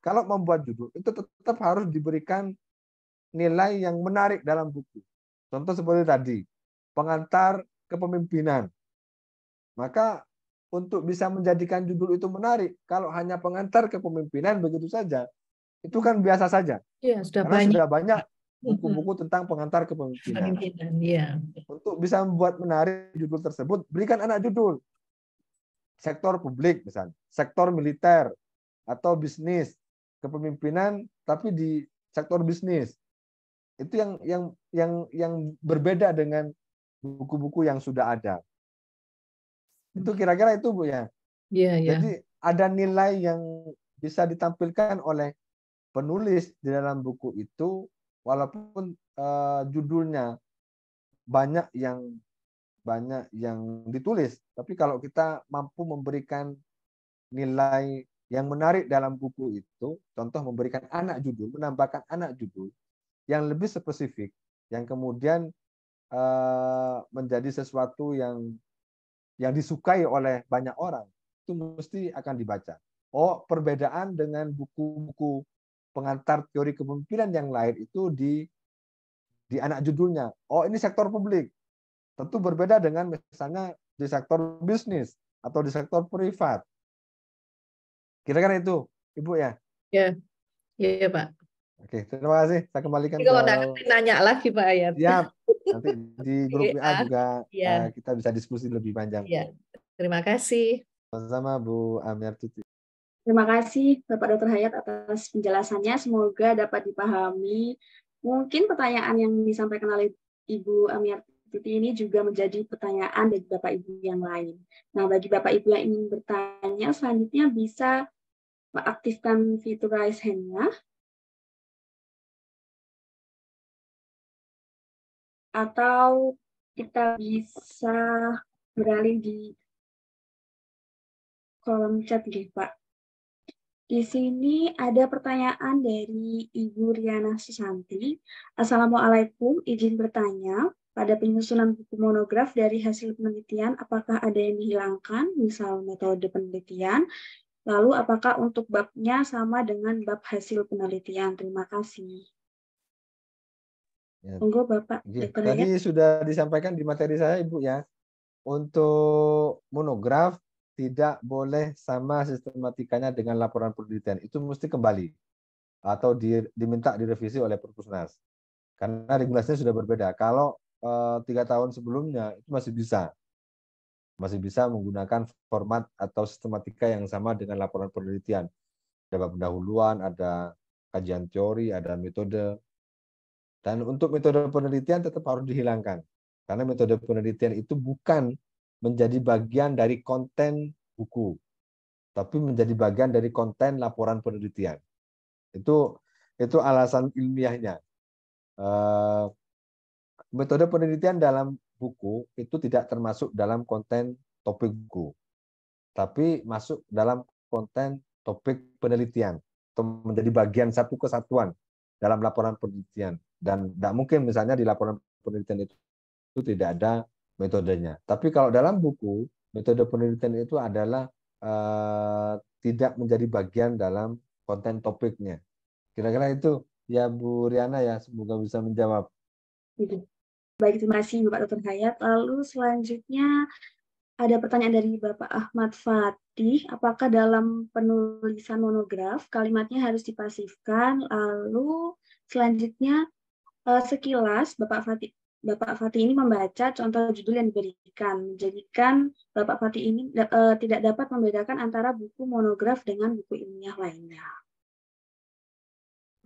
kalau membuat judul itu tetap harus diberikan nilai yang menarik dalam buku. Contoh seperti tadi, pengantar kepemimpinan. Maka untuk bisa menjadikan judul itu menarik, kalau hanya pengantar kepemimpinan begitu saja, itu kan biasa saja. Ya, sudah karena banyak. sudah banyak buku-buku tentang pengantar kepemimpinan. Ya. Untuk bisa membuat menarik judul tersebut, berikan anak judul. Sektor publik misalnya, sektor militer, atau bisnis, kepemimpinan tapi di sektor bisnis. Itu yang berbeda dengan buku-buku yang sudah ada. Itu kira-kira itu Bu ya. Jadi ada nilai yang bisa ditampilkan oleh penulis di dalam buku itu walaupun judulnya banyak yang ditulis, tapi kalau kita mampu memberikan nilai yang menarik dalam buku itu, contoh memberikan anak judul, menambahkan anak judul yang lebih spesifik, yang kemudian menjadi sesuatu yang disukai oleh banyak orang, itu mesti akan dibaca. Oh, perbedaan dengan buku-buku pengantar teori kepemimpinan yang lain itu di anak judulnya. Oh, ini sektor publik. Tentu berbeda dengan misalnya di sektor bisnis atau di sektor privat. Kira-kira itu, Ibu ya? Ya, Pak. Oke, terima kasih. Saya kembalikan kalau nggak ngerti nanya lagi Pak Ayat. Siap. Nanti di grup WA juga ya. kita bisa diskusi lebih panjang. Ya. Terima kasih. Sama-sama Bu Amirtuti. Terima kasih Bapak Dr. Hayat atas penjelasannya. Semoga dapat dipahami. Mungkin pertanyaan yang disampaikan oleh Ibu Amirtuti ini juga menjadi pertanyaan bagi Bapak Ibu yang lain. Nah, bagi Bapak Ibu yang ingin bertanya, selanjutnya bisa mengaktifkan fitur raise hand-nya. Atau kita bisa beralih di kolom chat gitu, Pak. Di sini ada pertanyaan dari Ibu Riana Susanti. Assalamualaikum, izin bertanya. Pada penyusunan buku monograf dari hasil penelitian, apakah ada yang dihilangkan, misal metode penelitian? Lalu apakah untuk babnya sama dengan bab hasil penelitian? Terima kasih. Ya, Monggo Bapak oke. Dr. Tadi Hayat. sudah disampaikan di materi saya, Ibu ya. Untuk monograf tidak boleh sama sistematikanya dengan laporan penelitian. Itu mesti kembali atau diminta direvisi oleh Perpusnas. Karena regulasinya sudah berbeda. Kalau 3 tahun sebelumnya itu masih bisa menggunakan format atau sistematika yang sama dengan laporan penelitian. Ada pendahuluan, ada kajian teori, ada metode. Dan untuk metode penelitian tetap harus dihilangkan. Karena metode penelitian itu bukan menjadi bagian dari konten buku, tapi menjadi bagian dari konten laporan penelitian. Itu alasan ilmiahnya. Metode penelitian dalam buku itu tidak termasuk dalam konten topik buku, tapi masuk dalam konten topik penelitian atau menjadi bagian satu kesatuan dalam laporan penelitian. Dan tidak mungkin misalnya di laporan penelitian itu tidak ada metodenya. Tapi kalau dalam buku, metode penelitian itu adalah tidak menjadi bagian dalam konten topiknya. Kira-kira itu ya Bu Riana ya, semoga bisa menjawab. Baik, terima kasih Bapak Dr. Hayat. Lalu selanjutnya ada pertanyaan dari Bapak Ahmad Fatih. Apakah dalam penulisan monograf kalimatnya harus dipasifkan? Lalu selanjutnya sekilas Bapak Fatih ini membaca contoh judul yang diberikan. Menjadikan Bapak Fatih ini tidak dapat membedakan antara buku monograf dengan buku ilmiah lainnya.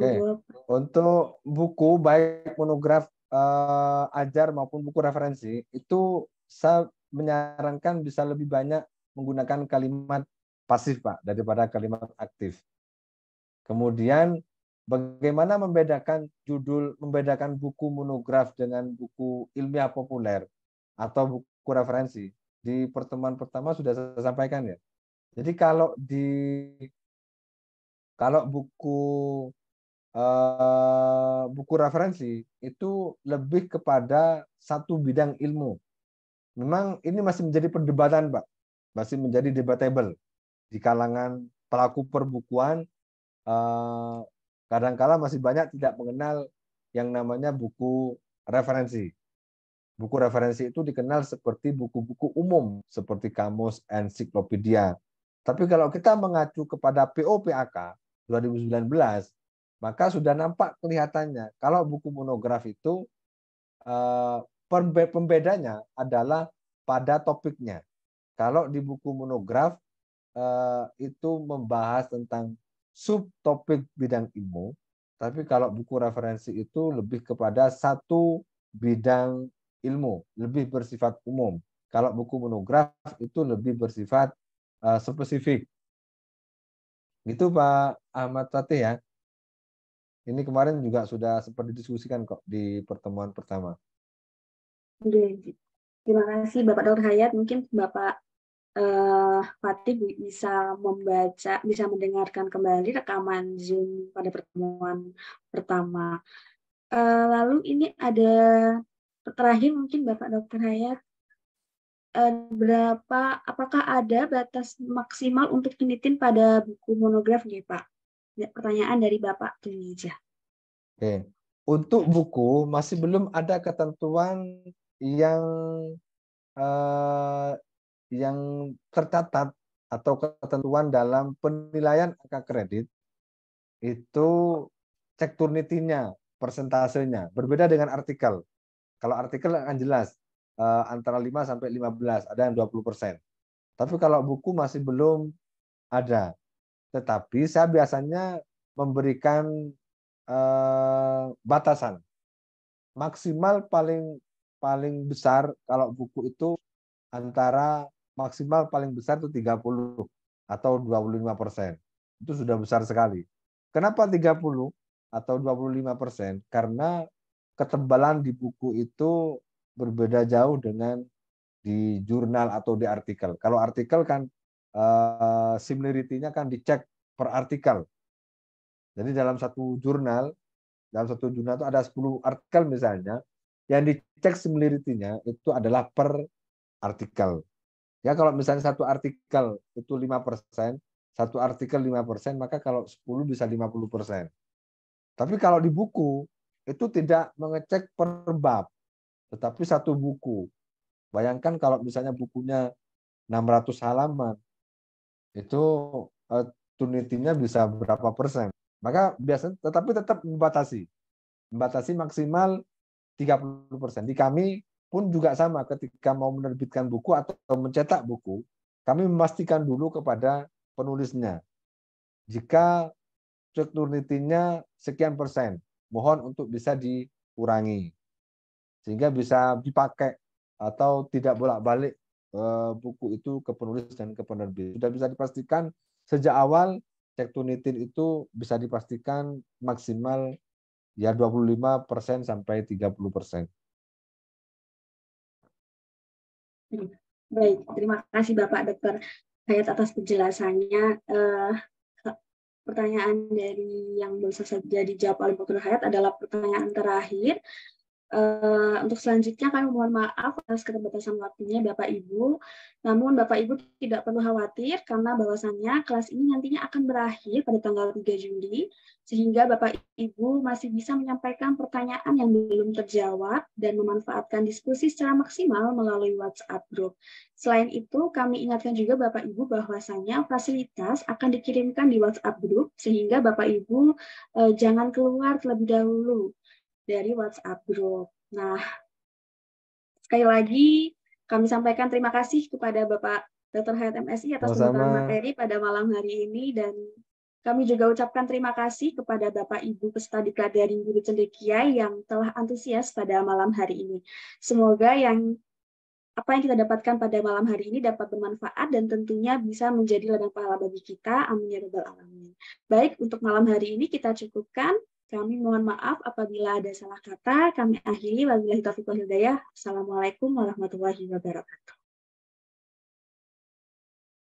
Oke. Untuk buku baik monograf ajar maupun buku referensi itu saya menyarankan bisa lebih banyak menggunakan kalimat pasif Pak daripada kalimat aktif. Kemudian bagaimana membedakan buku monograf dengan buku ilmiah populer atau buku referensi? Di pertemuan pertama sudah saya sampaikan ya. Jadi kalau buku referensi itu lebih kepada satu bidang ilmu. Memang ini masih menjadi perdebatan, Pak. Masih menjadi debatable di kalangan pelaku perbukuan. Kadang-kala masih banyak tidak mengenal yang namanya buku referensi. Buku referensi itu dikenal seperti buku-buku umum, seperti kamus, ensiklopedia. Tapi kalau kita mengacu kepada POPAK 2019, maka sudah nampak kelihatannya kalau buku monograf itu pembedanya adalah pada topiknya. Kalau di buku monograf itu membahas tentang subtopik bidang ilmu, tapi kalau buku referensi itu lebih kepada satu bidang ilmu, lebih bersifat umum. Kalau buku monograf itu lebih bersifat spesifik. Itu Pak Ahmad Fatih ya. Ini kemarin juga sudah sempat didiskusikan kok di pertemuan pertama. Terima kasih Bapak Dr. Hayat. Mungkin Bapak Fatih bisa bisa mendengarkan kembali rekaman Zoom pada pertemuan pertama. Lalu ini ada terakhir mungkin Bapak Dr. Hayat, apakah ada batas maksimal untuk penelitian pada buku monograf nih Pak? Pertanyaan dari Bapak Tunija. Oke. Untuk buku masih belum ada ketentuan yang yang tercatat atau ketentuan dalam penilaian angka kredit itu cek turnitinya, persentasenya. Berbeda dengan artikel. Kalau artikel akan jelas antara 5 sampai 15, ada yang 20%. Tapi kalau buku masih belum ada. Tetapi saya biasanya memberikan batasan. Maksimal paling besar kalau buku itu antara maksimal paling besar itu 30 atau 25%. Itu sudah besar sekali. Kenapa 30 atau 25%? Karena ketebalan di buku itu berbeda jauh dengan di jurnal atau di artikel. Kalau artikel kan similarity-nya kan dicek per artikel. Jadi dalam satu jurnal itu ada 10 artikel misalnya, yang dicek similarity-nya itu adalah per artikel. Ya kalau misalnya satu artikel itu 5%, satu artikel 5%, maka kalau 10 bisa 50%. Tapi kalau di buku itu tidak mengecek per bab, tetapi satu buku. Bayangkan kalau misalnya bukunya 600 halaman, itu Turnitin-nya bisa berapa persen. Maka biasanya tetap membatasi maksimal 30%. Di kami pun juga sama, ketika mau menerbitkan buku atau mencetak buku, kami memastikan dulu kepada penulisnya, jika Turnitin-nya sekian persen, mohon untuk bisa dikurangi, sehingga bisa dipakai atau tidak bolak-balik buku itu ke penulis dan ke penerbit. Sudah bisa dipastikan sejak awal, cek Turnitin itu bisa dipastikan maksimal ya 25% sampai 30%. Baik, terima kasih Bapak Dr. Hayat atas penjelasannya. Pertanyaan dari yang baru saja dijawab oleh Dr. Hayat adalah pertanyaan terakhir. Untuk selanjutnya kami mohon maaf atas keterbatasan waktunya Bapak Ibu. Namun Bapak Ibu tidak perlu khawatir karena bahwasannya kelas ini nantinya akan berakhir pada tanggal 3 Juli, sehingga Bapak Ibu masih bisa menyampaikan pertanyaan yang belum terjawab dan memanfaatkan diskusi secara maksimal melalui WhatsApp Group. Selain itu, kami ingatkan juga Bapak Ibu bahwasannya fasilitas akan dikirimkan di WhatsApp Group, sehingga Bapak Ibu jangan keluar terlebih dahulu dari WhatsApp Group. Nah, sekali lagi kami sampaikan terima kasih kepada Bapak Dr. Hayat MSI atas pembukaan materi pada malam hari ini, dan kami juga ucapkan terima kasih kepada Bapak Ibu peserta diklat daring Guru Cendekia yang telah antusias pada malam hari ini. Semoga apa yang kita dapatkan pada malam hari ini dapat bermanfaat dan tentunya bisa menjadi ladang pahala bagi kita. Amin ya rabbal alamin. Baik, untuk malam hari ini kita cukupkan. Kami mohon maaf apabila ada salah kata. Kami akhiri. Wabillahi taufiq wal hidayah. Assalamualaikum warahmatullahi wabarakatuh.